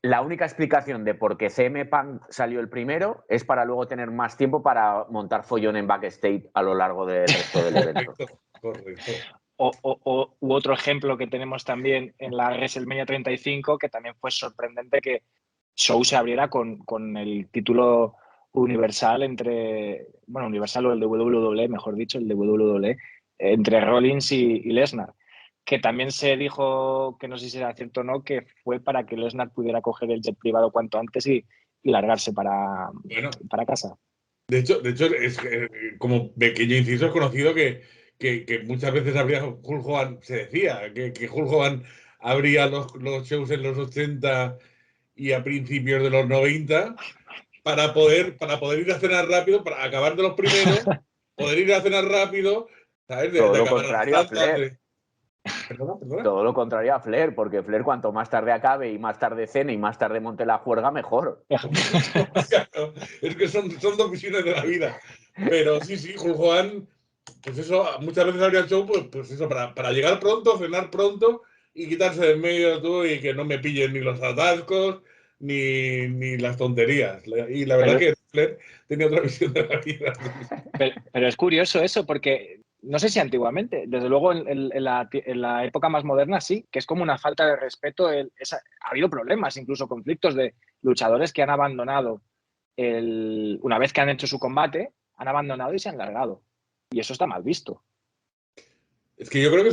La única explicación de por qué CM Punk salió el primero es para luego tener más tiempo para montar follón en backstage a lo largo del resto del evento. Correcto. U otro ejemplo que tenemos también en la WrestleMania 35, que también fue sorprendente que show se abriera con el título universal universal o el de WWE, mejor dicho, el de WWE, entre Rollins y Lesnar, que también se dijo, que no sé si era cierto o no, que fue para que Lesnar pudiera coger el jet privado cuanto antes y largarse para casa. De hecho es como pequeño inciso, es conocido que muchas veces Hulk Hogan, se decía que Hulk Hogan abría los shows en los 80 y a principios de los 90 para poder ir a cenar rápido, para acabar de los primeros, poder ir a cenar rápido, ¿sabes? Todo lo contrario a Flair. Perdona. Todo lo contrario a Flair, porque Flair cuanto más tarde acabe y más tarde cene y más tarde monte la juerga, mejor. Es que son dos visiones de la vida. Pero sí, Hulk Hogan, pues eso, muchas veces abría el show, pues eso, para llegar pronto, cenar pronto y quitarse de en medio tú y que no me pillen ni los atascos ni las tonterías. Y la verdad que Flair tenía otra visión de la vida. Pero es curioso eso, porque no sé si antiguamente, desde luego en la época más moderna sí, que es como una falta de respeto. Ha habido problemas, incluso conflictos de luchadores que han abandonado una vez que han hecho su combate, han abandonado y se han largado. Y eso está mal visto. Es que yo creo que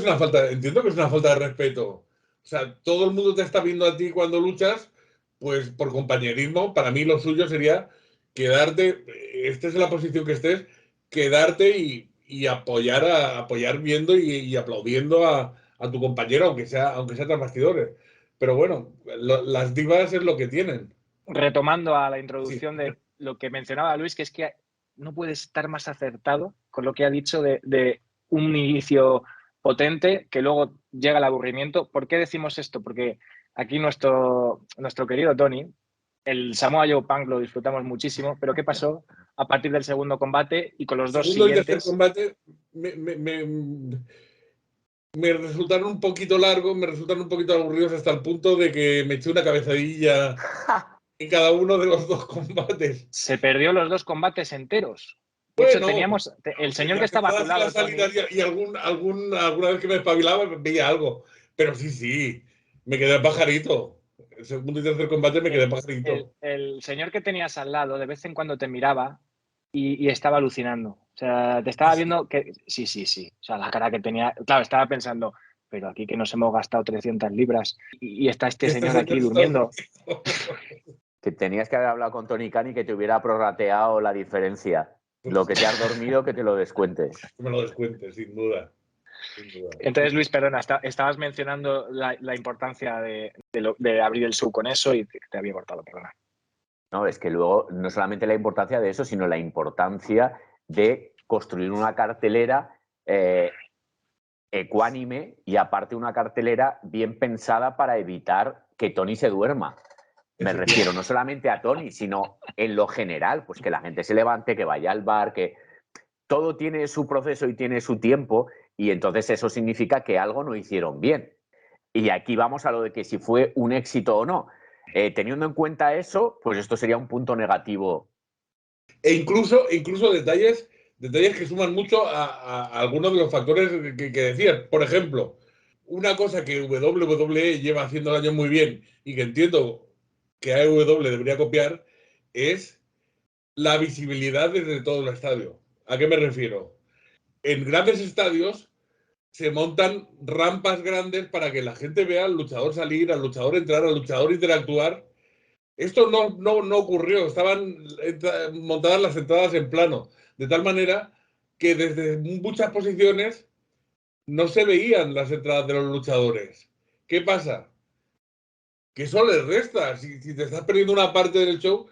entiendo que es una falta de respeto. O sea, todo el mundo te está viendo a ti cuando luchas, pues por compañerismo. Para mí lo suyo sería quedarte, estés en la posición que estés, quedarte y apoyar viendo y aplaudiendo a tu compañero, aunque sea tras bastidores. pero bueno, las divas es lo que tienen. Retomando a la introducción de lo que mencionaba Luis, que es que no puede estar más acertado con lo que ha dicho de un inicio potente que luego llega el aburrimiento. ¿Por qué decimos esto? Porque aquí nuestro querido Tony, el Samoa Joe Punk lo disfrutamos muchísimo, pero ¿qué pasó a partir del segundo combate y con los dos Segundo siguientes? y tercer combate me resultaron un poquito largos, me resultaron un poquito aburridos hasta el punto de que me eché una cabezadilla en cada uno de los dos combates. Se perdió los dos combates enteros. De Bueno, hecho, teníamos el señor que estaba a tu lado, Tony, y alguna vez que me espabilaba veía algo. Pero sí, me quedé pajarito. El segundo y tercer combate me quedé pajarito. El señor que tenías al lado de vez en cuando te miraba y estaba alucinando. O sea, te estaba viendo que... Sí. O sea, la cara que tenía... Claro, estaba pensando, pero aquí que nos hemos gastado 300 libras y está este señor aquí durmiendo. Que tenías que haber hablado con Tony Khan y que te hubiera prorrateado la diferencia. Lo que te has dormido, que te lo descuente. Que me lo descuente, sin duda. Entonces, Luis, perdona, estabas mencionando la importancia de abrir el show con eso y te había cortado, perdona. No, es que luego no solamente la importancia de eso, sino la importancia de construir una cartelera ecuánime y aparte una cartelera bien pensada para evitar que Tony se duerma. Me refiero no solamente a Tony, sino en lo general, pues que la gente se levante, que vaya al bar, que todo tiene su proceso y tiene su tiempo, y entonces eso significa que algo no hicieron bien. Y aquí vamos a lo de que si fue un éxito o no. Teniendo en cuenta eso, pues esto sería un punto negativo. E incluso detalles que suman mucho a algunos de los factores que decías. Por ejemplo, una cosa que WWE lleva haciendo el año muy bien y que entiendo que AEW debería copiar es la visibilidad desde todo el estadio. ¿A qué me refiero? En grandes estadios se montan rampas grandes para que la gente vea al luchador salir, al luchador entrar, al luchador interactuar. Esto no ocurrió, estaban montadas las entradas en plano, de tal manera que desde muchas posiciones no se veían las entradas de los luchadores. ¿Qué pasa? Que eso les resta. Si te estás perdiendo una parte del show...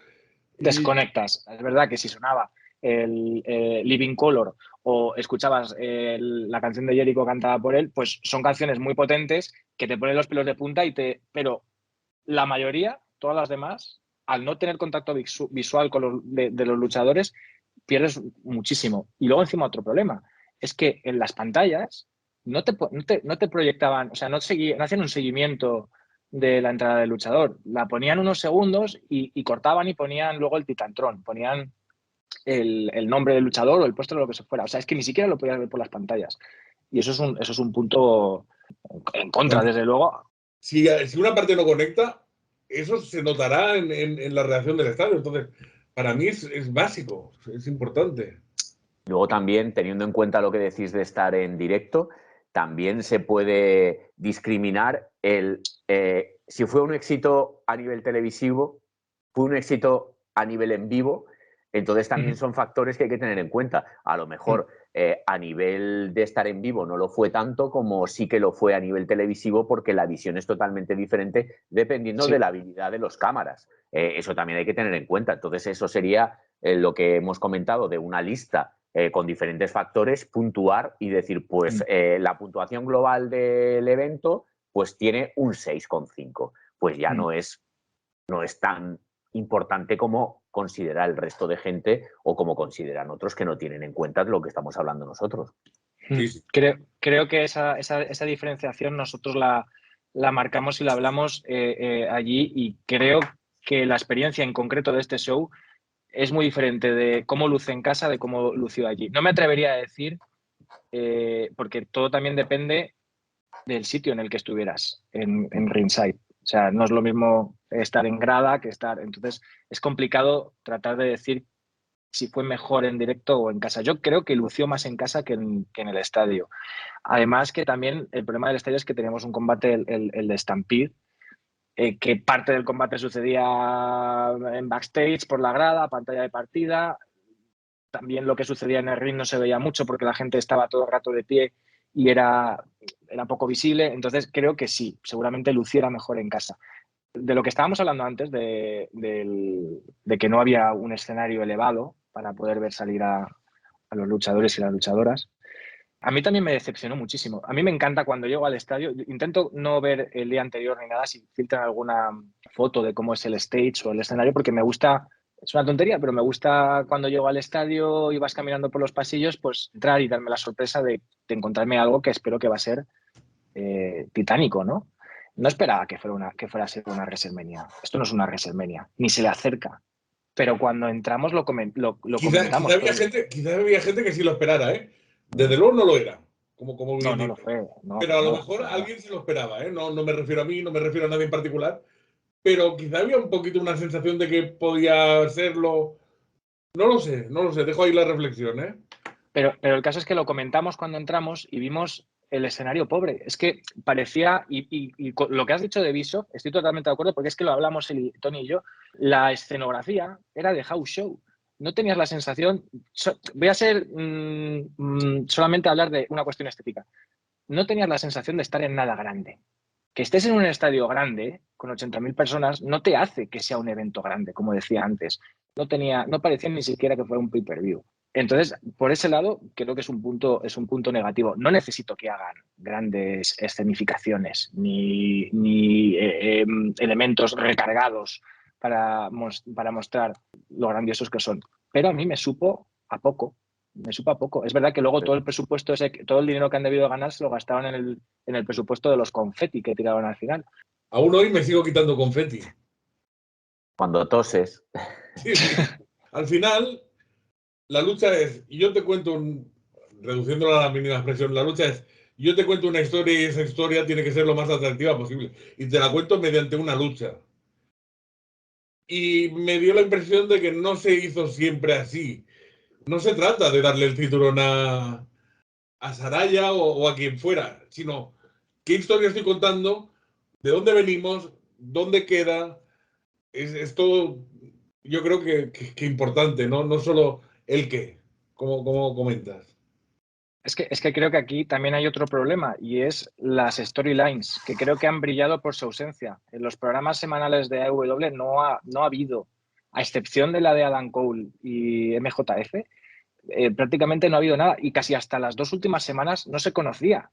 Desconectas. Es verdad que si sonaba el Living Color o escuchabas la canción de Jericho cantada por él, pues son canciones muy potentes que te ponen los pelos de punta pero la mayoría, todas las demás, al no tener contacto visual con de los luchadores, pierdes muchísimo. Y luego encima otro problema, es que en las pantallas no te proyectaban, o sea, no hacían un seguimiento de la entrada del luchador. La ponían unos segundos y cortaban y ponían luego el titantron, ponían el nombre del luchador o el puesto o lo que se fuera. O sea, es que ni siquiera lo podías ver por las pantallas. Y eso es un punto en contra, desde luego. Si una parte no conecta, eso se notará en la reacción del estadio. Entonces, para mí es básico, es importante. Luego también, teniendo en cuenta lo que decís de estar en directo, también se puede discriminar si fue un éxito a nivel televisivo, fue un éxito a nivel en vivo, entonces también son factores que hay que tener en cuenta. A lo mejor a nivel de estar en vivo no lo fue tanto como sí que lo fue a nivel televisivo, porque la visión es totalmente diferente dependiendo de la habilidad de los cámaras. Eso también hay que tener en cuenta. Entonces eso sería lo que hemos comentado de una lista con diferentes factores, puntuar y decir, pues la puntuación global del evento pues tiene un 6,5. Pues ya no es tan importante como considera el resto de gente o como consideran otros que no tienen en cuenta lo que estamos hablando nosotros. Sí. Creo que esa diferenciación nosotros la marcamos y la hablamos allí, y creo que la experiencia en concreto de este show es muy diferente de cómo luce en casa de cómo lució allí. No me atrevería a decir, porque todo también depende del sitio en el que estuvieras, en ringside. O sea, no es lo mismo estar en grada que estar... Entonces, es complicado tratar de decir si fue mejor en directo o en casa. Yo creo que lució más en casa que en el estadio. Además, que también el problema del estadio es que teníamos un combate, el de Stampede, que parte del combate sucedía en backstage, por la grada, pantalla de partida. También lo que sucedía en el ring no se veía mucho porque la gente estaba todo el rato de pie y era era poco visible, entonces creo que sí, seguramente luciera mejor en casa. De lo que estábamos hablando antes, de que no había un escenario elevado para poder ver salir a los luchadores y las luchadoras, a mí también me decepcionó muchísimo. A mí me encanta cuando llego al estadio, intento no ver el día anterior ni nada, si filtran alguna foto de cómo es el stage o el escenario, porque me gusta, es una tontería, pero me gusta cuando llego al estadio y vas caminando por los pasillos, pues entrar y darme la sorpresa de encontrarme algo que espero que va a ser titánico, ¿no? No esperaba que fuera a ser una WrestleMania. Esto no es una WrestleMania, ni se le acerca. Pero cuando entramos lo comentamos. Quizá había gente que sí lo esperara, ¿eh? Desde luego no lo era, como bien No lo dices. fue. No, pero a lo no, mejor no. alguien se lo esperaba, ¿eh? No me refiero a mí, no me refiero a nadie en particular, pero quizá había un poquito una sensación de que podía serlo. No lo sé, dejo ahí la reflexión, ¿eh? Pero el caso es que lo comentamos cuando entramos y vimos el escenario pobre. Es que parecía, y lo que has dicho de Bischoff, estoy totalmente de acuerdo, porque es que lo hablamos Tony y yo, la escenografía era de house show. No tenías la sensación, voy a ser solamente hablar de una cuestión estética, no tenías la sensación de estar en nada grande. Que estés en un estadio grande, con 80.000 personas, no te hace que sea un evento grande, como decía antes. No parecía ni siquiera que fuera un pay-per-view. Entonces, por ese lado, creo que es un punto negativo. No necesito que hagan grandes escenificaciones ni elementos recargados para mostrar lo grandiosos que son. Pero a mí me supo a poco. Es verdad que luego todo el presupuesto, todo el dinero que han debido ganar se lo gastaban en el presupuesto de los confeti que tiraban al final. Aún hoy me sigo quitando confeti. Cuando toses. Sí. Al final, la lucha es, y yo te cuento, reduciéndolo a la mínima expresión, la lucha es, yo te cuento una historia y esa historia tiene que ser lo más atractiva posible. Y te la cuento mediante una lucha. Y me dio la impresión de que no se hizo siempre así. No se trata de darle el cinturón a Saraya o a quien fuera, sino qué historia estoy contando, de dónde venimos, dónde queda. Es todo, yo creo que importante, ¿no? No solo el qué, como comentas. Es que creo que aquí también hay otro problema y es las storylines, que creo que han brillado por su ausencia. En los programas semanales de AEW no ha habido, a excepción de la de Adam Cole y MJF, prácticamente no ha habido nada. Y casi hasta las 2 últimas semanas no se conocía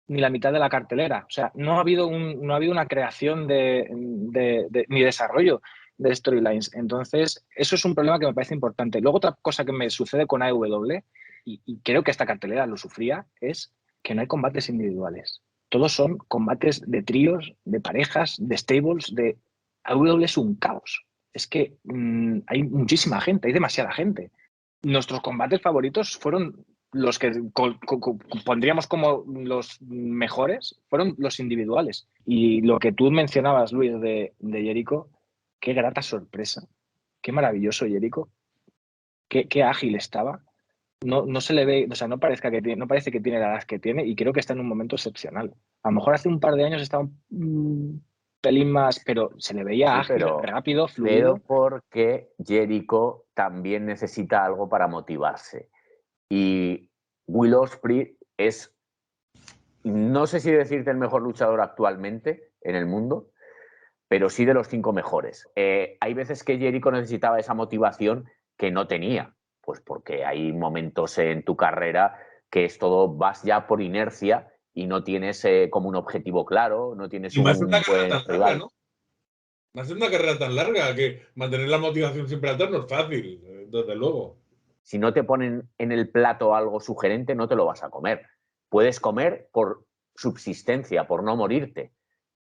ni la mitad de la cartelera. O sea, no ha habido una creación ni desarrollo de storylines. Entonces, eso es un problema que me parece importante. Luego, otra cosa que me sucede con AEW, y creo que esta cartelera lo sufría, es que no hay combates individuales. Todos son combates de tríos, de parejas, de stables, AEW es un caos. Es que hay muchísima gente, hay demasiada gente. Nuestros combates favoritos fueron los que pondríamos como los mejores, fueron los individuales. Y lo que tú mencionabas, Luis, de Jericho, qué grata sorpresa. Qué maravilloso Jericho. Qué ágil estaba. No se le ve, o sea, no parece que tiene la edad que tiene y creo que está en un momento excepcional. A lo mejor hace un par de años estaba un pelín más, pero se le veía ágil, rápido, fluido. Pero porque Jericho también necesita algo para motivarse. Y Will Ospreay es, no sé si decirte el mejor luchador actualmente en el mundo, pero sí de los 5 mejores. Hay veces que Jericho necesitaba esa motivación que no tenía, pues porque hay momentos en tu carrera que es todo, vas ya por inercia y no tienes como un objetivo claro, no tienes y más un una buen tan rival. larga, ¿no? Más una carrera tan larga que mantener la motivación siempre alta no es fácil, desde luego. Si no te ponen en el plato algo sugerente, no te lo vas a comer. Puedes comer por subsistencia, por no morirte,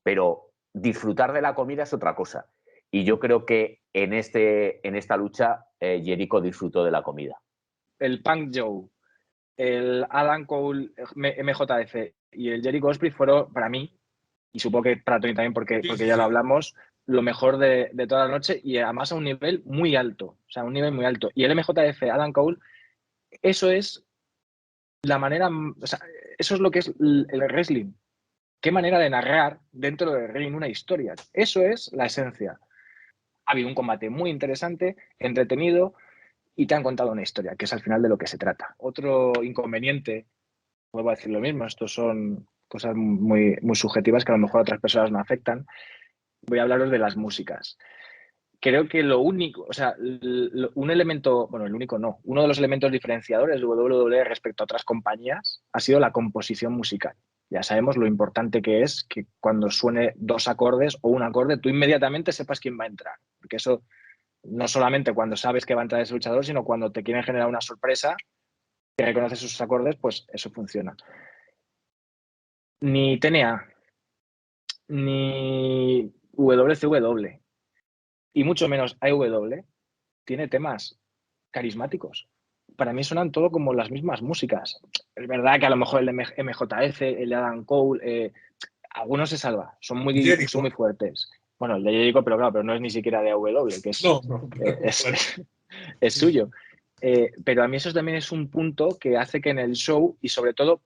pero disfrutar de la comida es otra cosa. Y yo creo que en esta lucha Jericho disfrutó de la comida. El Punk Joe, el Adam Cole MJF y el Jericho Ospreay fueron, para mí, y supongo que para Tony también, porque ya lo hablamos, lo mejor de toda la noche y además a un nivel muy alto. O sea, un nivel muy alto. Y el MJF, Adam Cole, eso es la manera, o sea, eso es lo que es el wrestling. Qué manera de narrar dentro del ring una historia. Eso es la esencia. Ha habido un combate muy interesante, entretenido, y te han contado una historia, que es al final de lo que se trata. Otro inconveniente, vuelvo a decir lo mismo, estos son cosas muy, muy subjetivas que a lo mejor a otras personas no afectan. Voy a hablaros de las músicas. Creo que lo único, o sea, un elemento, bueno, el único no, uno de los elementos diferenciadores de WWE respecto a otras compañías ha sido la composición musical. Ya sabemos lo importante que es que cuando suene 2 acordes o un acorde, tú inmediatamente sepas quién va a entrar. Porque eso no solamente cuando sabes que va a entrar ese luchador, sino cuando te quieren generar una sorpresa, que reconoces sus acordes, pues eso funciona. Ni TNA, ni WCW, y mucho menos AEW, tiene temas carismáticos. Para mí suenan todo como las mismas músicas. Es verdad que a lo mejor el de MJF, el de Adam Cole, algunos se salva, son muy fuertes. Bueno, el de Jericho, pero claro, pero no es ni siquiera de AEW, que es suyo. Pero a mí eso también es un punto que hace que en el show, y sobre todo,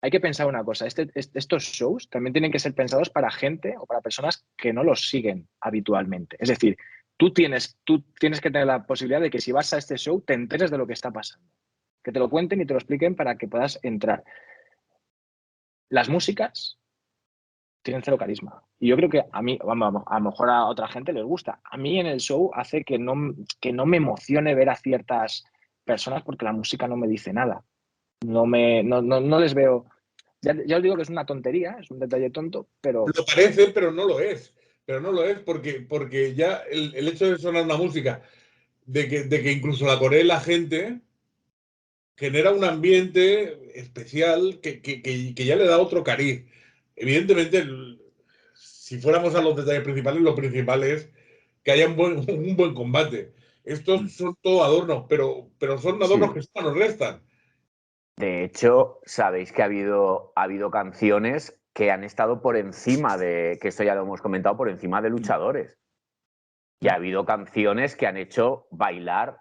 hay que pensar una cosa, estos shows también tienen que ser pensados para gente o para personas que no los siguen habitualmente. Es decir, tú tienes que tener la posibilidad de que si vas a este show te enteres de lo que está pasando. Que te lo cuenten y te lo expliquen para que puedas entrar. Las músicas tienen cero carisma. Y yo creo que a mí, vamos, a lo mejor a otra gente les gusta. A mí en el show hace que no me emocione ver a ciertas personas porque la música no me dice nada. No les veo. Ya os digo que es una tontería, es un detalle tonto, pero. Lo parece, pero no lo es. Pero no lo es porque ya el hecho de sonar una música, de que incluso la coree la gente, genera un ambiente especial que ya le da otro cariz. Evidentemente, si fuéramos a los detalles principales, lo principal es que haya un buen combate. Estos son todo adornos, pero son adornos que suman o restan. De hecho, sabéis que ha habido canciones que han estado por encima de, que esto ya lo hemos comentado, por encima de luchadores. Y ha habido canciones que han hecho bailar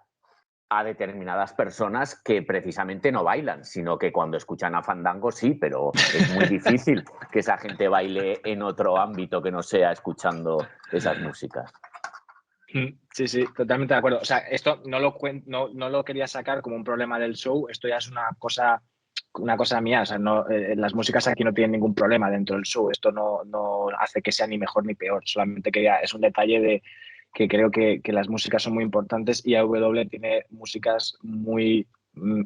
a determinadas personas que precisamente no bailan, sino que cuando escuchan a Fandango sí, pero es muy difícil que esa gente baile en otro ámbito que no sea escuchando esas músicas. Sí, sí, totalmente de acuerdo. O sea, esto no lo quería sacar como un problema del show, esto ya es una cosa mía. O sea, las músicas aquí no tienen ningún problema dentro del show, esto no hace que sea ni mejor ni peor, solamente es un detalle de que creo que las músicas son muy importantes y AEW tiene músicas muy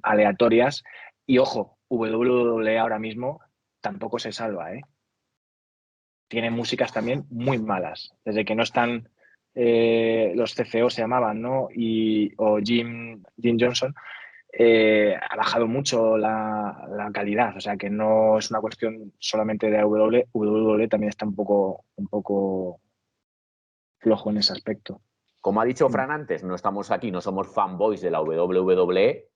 aleatorias y ojo, WWE ahora mismo tampoco se salva, ¿eh? Tiene músicas también muy malas, desde que no están los CFO se llamaban, ¿no? O Jim Johnson, ha bajado mucho la calidad. O sea, que no es una cuestión solamente de AEW. WWE también está un poco flojo en ese aspecto. Como ha dicho Fran antes, no estamos aquí, no somos fanboys de la WWE,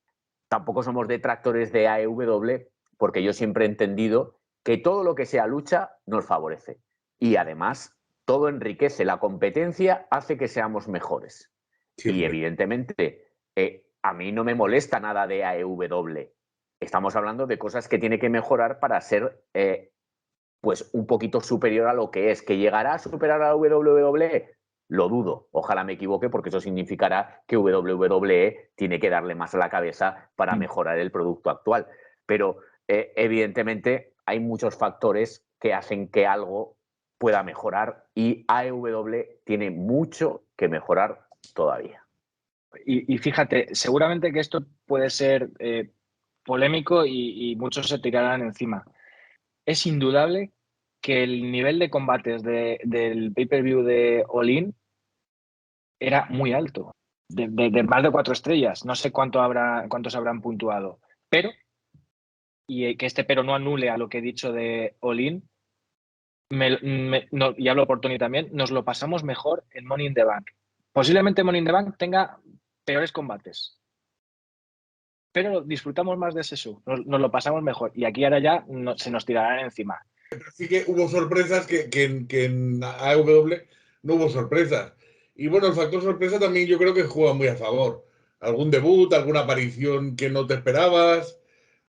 tampoco somos detractores de AEW, porque yo siempre he entendido que todo lo que sea lucha nos favorece. Y además, todo enriquece. La competencia hace que seamos mejores. Siempre. Y evidentemente, a mí no me molesta nada de AEW. Estamos hablando de cosas que tiene que mejorar para ser pues un poquito superior a lo que es. ¿Que llegará a superar a WWE? Lo dudo. Ojalá me equivoque, porque eso significará que WWE tiene que darle más a la cabeza para mejorar el producto actual. Pero evidentemente hay muchos factores que hacen que algo pueda mejorar y AEW tiene mucho que mejorar todavía. Y fíjate, seguramente que esto puede ser polémico y muchos se tirarán encima. Es indudable que el nivel de combates del pay-per-view de All In era muy alto, de más de 4 estrellas. No sé cuántos habrán puntuado, pero, y que este pero no anule a lo que he dicho de All In, y hablo por Tony también, nos lo pasamos mejor en Money in the Bank. Posiblemente Money in the Bank tenga peores combates, pero disfrutamos más de ese show, nos lo pasamos mejor. Y aquí ahora ya se nos tirarán encima. Pero sí que hubo sorpresas que en AEW no hubo sorpresas. Y bueno, el factor sorpresa también yo creo que juega muy a favor. Algún debut, alguna aparición que no te esperabas,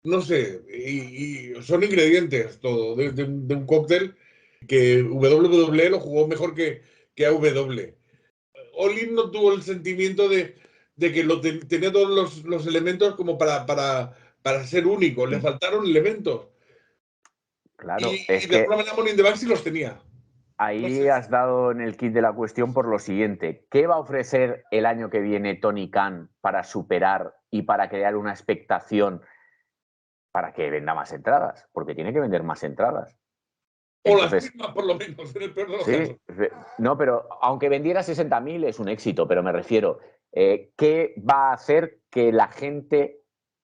no sé, y son ingredientes todo, de un cóctel que WWE lo jugó mejor que AEW. All In no tuvo el sentimiento de que tenía todos los elementos como para ser único, le faltaron elementos. Claro, Y es de que alguna manera Money in the Bank sí los tenía. ahí Entonces, has dado en el kit de la cuestión por lo siguiente. ¿Qué va a ofrecer el año que viene Tony Khan para superar y para crear una expectación para que venda más entradas? Porque tiene que vender más entradas. o las Entonces, mismas, por lo menos, en el peor de los sí, casos. no, pero aunque vendiera 60.000 es un éxito, pero me refiero, ¿qué va a hacer que la gente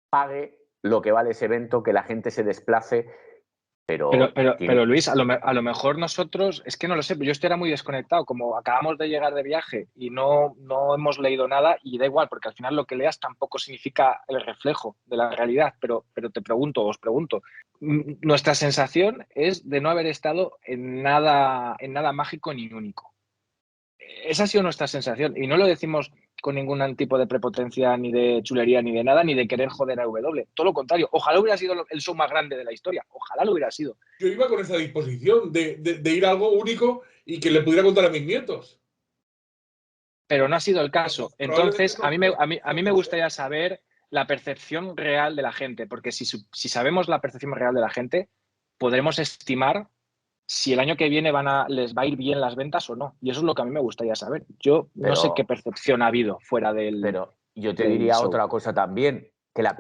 pague lo que vale ese evento, que la gente se desplace? Pero Luis, a lo mejor nosotros, es que no lo sé, yo estoy ahora muy desconectado, como acabamos de llegar de viaje y no hemos leído nada, y da igual, porque al final lo que leas tampoco significa el reflejo de la realidad, pero os pregunto, nuestra sensación es de no haber estado en nada mágico ni único. Esa ha sido nuestra sensación, y no lo decimos con ningún tipo de prepotencia, ni de chulería, ni de nada, ni de querer joder a W. Todo lo contrario, ojalá hubiera sido el show más grande de la historia, ojalá lo hubiera sido. Yo iba con esa disposición de ir a algo único y que le pudiera contar a mis nietos. Pero no ha sido el caso. Entonces, a mí me gustaría saber la percepción real de la gente, porque si sabemos la percepción real de la gente, podremos estimar si el año que viene les va a ir bien las ventas o no. Y eso es lo que a mí me gustaría saber. Yo no sé qué percepción ha habido fuera Pero yo te del diría show. otra cosa también, que la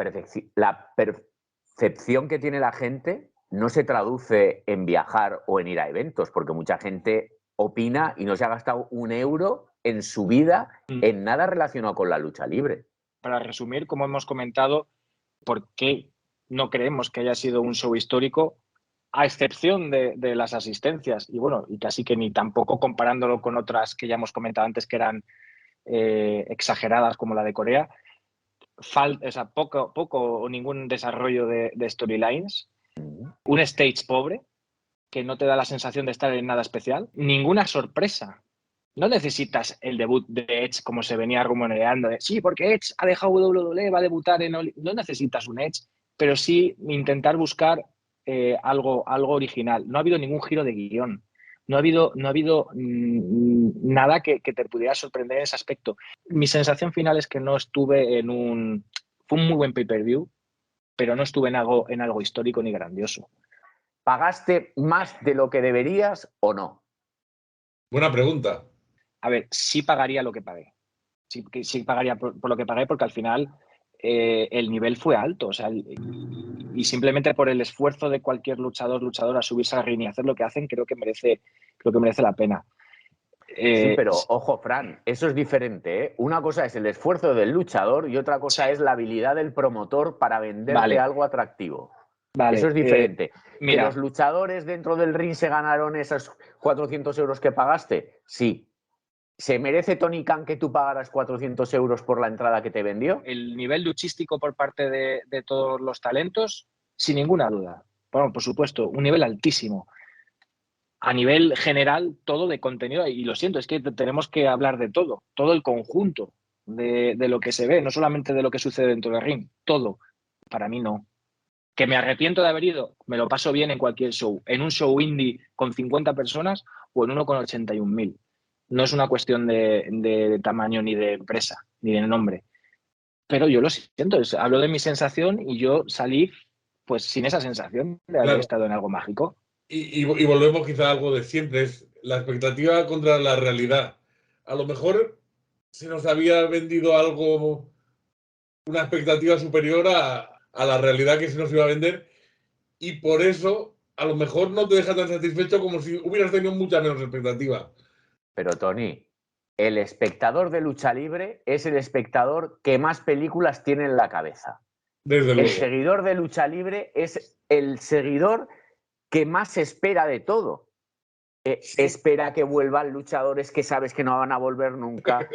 percepción que tiene la gente no se traduce en viajar o en ir a eventos, porque mucha gente opina y no se ha gastado un euro en su vida en nada relacionado con la lucha libre. Para resumir, como hemos comentado, ¿por qué no creemos que haya sido un show histórico? A excepción de las asistencias, y bueno, y casi que ni tampoco comparándolo con otras que ya hemos comentado antes que eran exageradas, como la de Corea, poco o ningún desarrollo de storylines, un stage pobre que no te da la sensación de estar en nada especial, ninguna sorpresa. No necesitas el debut de Edge como se venía rumoreando, de sí, porque Edge ha dejado WWE, va a debutar en no necesitas un Edge, pero sí intentar buscar algo original. No ha habido ningún giro de guión. No ha habido nada que te pudiera sorprender en ese aspecto. Mi sensación final es que no estuve fue un muy buen pay-per-view, pero no estuve en algo histórico ni grandioso. ¿Pagaste más de lo que deberías o no? Buena pregunta. A ver, sí pagaría lo que pagué. Sí pagaría por lo que pagué, porque al final el nivel fue alto. O sea, y simplemente por el esfuerzo de cualquier luchadora a subirse al ring y hacer lo que hacen, creo que merece la pena. Sí, pero ojo, Fran, eso es diferente, ¿eh? Una cosa es el esfuerzo del luchador y otra cosa es la habilidad del promotor para venderte algo atractivo. Eso es diferente. Mira, ¿que los luchadores dentro del ring se ganaron esos 400 euros que pagaste? Sí. ¿Se merece Tony Khan que tú pagaras 400 euros por la entrada que te vendió? El nivel luchístico por parte de todos los talentos, sin ninguna duda. Bueno, por supuesto, un nivel altísimo. A nivel general, todo de contenido, y lo siento, es que tenemos que hablar de todo el conjunto de lo que se ve, no solamente de lo que sucede dentro del ring, todo. Para mí no. ¿Que me arrepiento de haber ido? Me lo paso bien en cualquier show. En un show indie con 50 personas o en uno con 81.000. No es una cuestión de tamaño ni de empresa, ni de nombre. Pero yo lo siento, hablo de mi sensación y yo salí pues sin esa sensación de haber estado en algo mágico. Y volvemos quizá a algo de siempre, es la expectativa contra la realidad. A lo mejor se nos había vendido algo, una expectativa superior a la realidad que se nos iba a vender, y por eso a lo mejor no te deja tan satisfecho como si hubieras tenido mucha menos expectativa. Pero Tony, el espectador de lucha libre es el espectador que más películas tiene en la cabeza. Desde luego. El seguidor de lucha libre es el seguidor que más espera de todo. Sí. Espera que vuelvan luchadores que sabes que no van a volver nunca.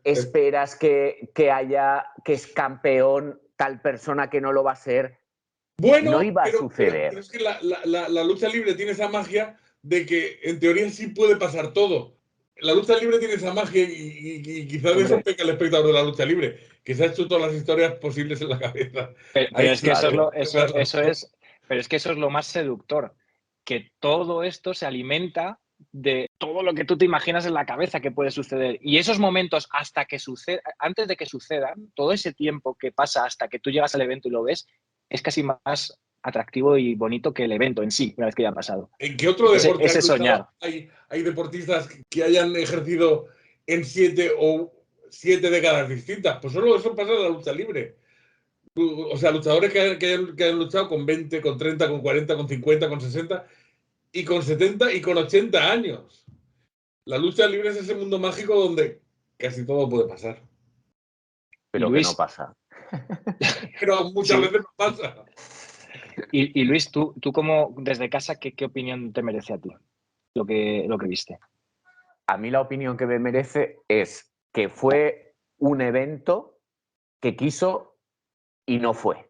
Esperas que es campeón tal persona que no lo va a ser. Bueno, no iba a suceder. Pero es que la lucha libre tiene esa magia de que en teoría sí puede pasar todo. La lucha libre tiene esa magia y quizás de eso peca el espectador de la lucha libre, que se ha hecho todas las historias posibles en la cabeza. Pero es que eso es lo más seductor, que todo esto se alimenta de todo lo que tú te imaginas en la cabeza que puede suceder. Y esos momentos antes de que sucedan, todo ese tiempo que pasa hasta que tú llegas al evento y lo ves, es casi más atractivo y bonito que el evento en sí, una vez que ya ha pasado. ¿En qué otro deporte ese soñar? Hay deportistas que hayan ejercido en 7 décadas distintas? Pues solo eso pasa en la lucha libre. O sea, luchadores que hayan luchado con 20, con 30, con 40, con 50, con 60 y con 70 y con 80 años. La lucha libre es ese mundo mágico donde casi todo puede pasar. Pero Luis, que no pasa. Pero muchas veces no pasa. Y Luis, tú como desde casa, ¿qué opinión te merece a ti lo que viste? A mí la opinión que me merece es que fue un evento que quiso y no fue.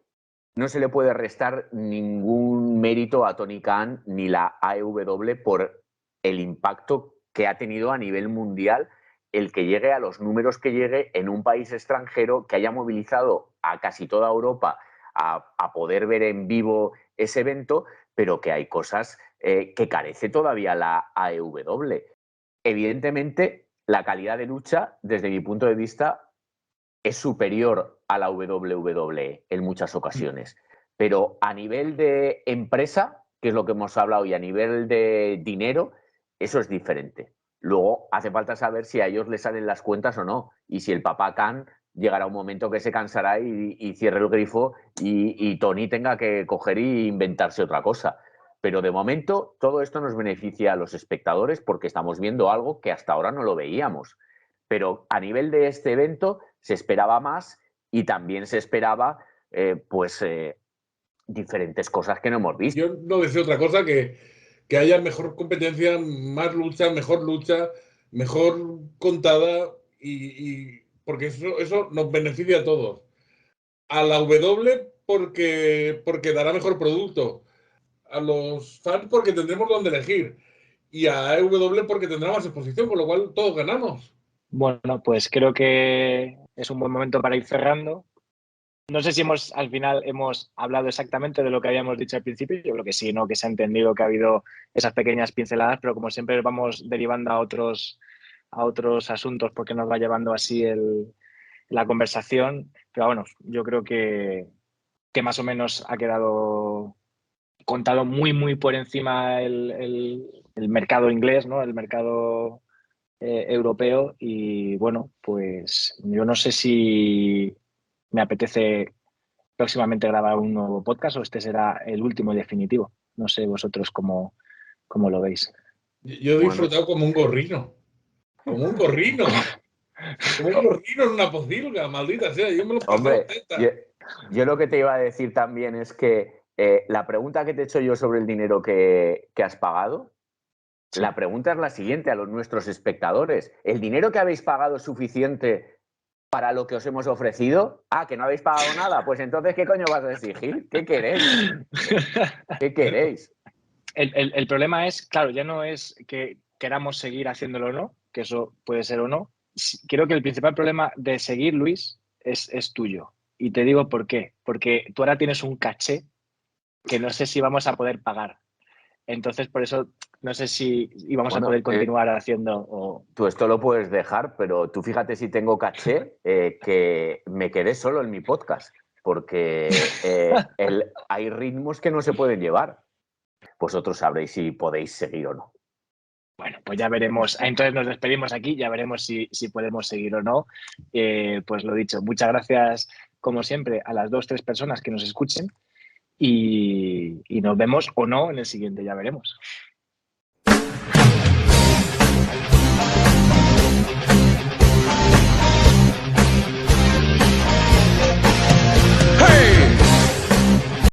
No se le puede restar ningún mérito a Tony Khan ni la AEW por el impacto que ha tenido a nivel mundial el que llegue a los números que llegue en un país extranjero, que haya movilizado a casi toda Europa a poder ver en vivo ese evento, pero que hay cosas que carece todavía la AEW. Evidentemente, la calidad de lucha, desde mi punto de vista, es superior a la WWE en muchas ocasiones. Pero a nivel de empresa, que es lo que hemos hablado, y a nivel de dinero, eso es diferente. Luego hace falta saber si a ellos les salen las cuentas o no. Y si el papá Khan llegará un momento que se cansará y cierre el grifo y Tony tenga que coger e inventarse otra cosa. Pero de momento todo esto nos beneficia a los espectadores porque estamos viendo algo que hasta ahora no lo veíamos. Pero a nivel de este evento se esperaba más y también se esperaba diferentes cosas que no hemos visto. Yo no deseo otra cosa que haya mejor competencia, más lucha, mejor contada y porque eso nos beneficia a todos. A la W porque dará mejor producto. A los fans porque tendremos donde elegir. Y a AEW porque tendrá más exposición, con lo cual todos ganamos. Bueno, pues creo que es un buen momento para ir cerrando. No sé si al final hemos hablado exactamente de lo que habíamos dicho al principio. Yo creo que sí, ¿no? Que se ha entendido que ha habido esas pequeñas pinceladas, pero como siempre vamos derivando a otros asuntos porque nos va llevando así la conversación. Pero bueno, yo creo que más o menos ha quedado contado muy, muy por encima el mercado inglés, ¿no? El mercado europeo. Y bueno, pues yo no sé si me apetece próximamente grabar un nuevo podcast o este será el último y definitivo. No sé vosotros cómo lo veis. Yo he disfrutado como un gorrino. Como un gorrino. Como un gorrino en una pocilga, maldita sea. Yo me lo paso. Hombre, yo lo que te iba a decir también es que la pregunta que te he hecho yo sobre el dinero que has pagado, sí. La pregunta es la siguiente a nuestros espectadores. ¿El dinero que habéis pagado es suficiente para lo que os hemos ofrecido? Ah, ¿que no habéis pagado nada? Pues entonces, ¿qué coño vas a exigir? ¿Qué queréis? ¿Qué queréis? El problema es, claro, ya no es que queramos seguir haciéndolo o no, que eso puede ser o no. Creo que el principal problema de seguir, Luis, es tuyo. Y te digo por qué. Porque tú ahora tienes un caché que no sé si vamos a poder pagar. Entonces, por eso no sé si íbamos a poder continuar haciendo. Tú esto lo puedes dejar, pero tú fíjate si tengo caché que me quedé solo en mi podcast, porque hay ritmos que no se pueden llevar. Vosotros sabréis si podéis seguir o no. Bueno, pues ya veremos. Entonces nos despedimos aquí, ya veremos si podemos seguir o no. Pues lo dicho, muchas gracias, como siempre, a las 2 o 3 personas que nos escuchen y nos vemos o no en el siguiente, ya veremos.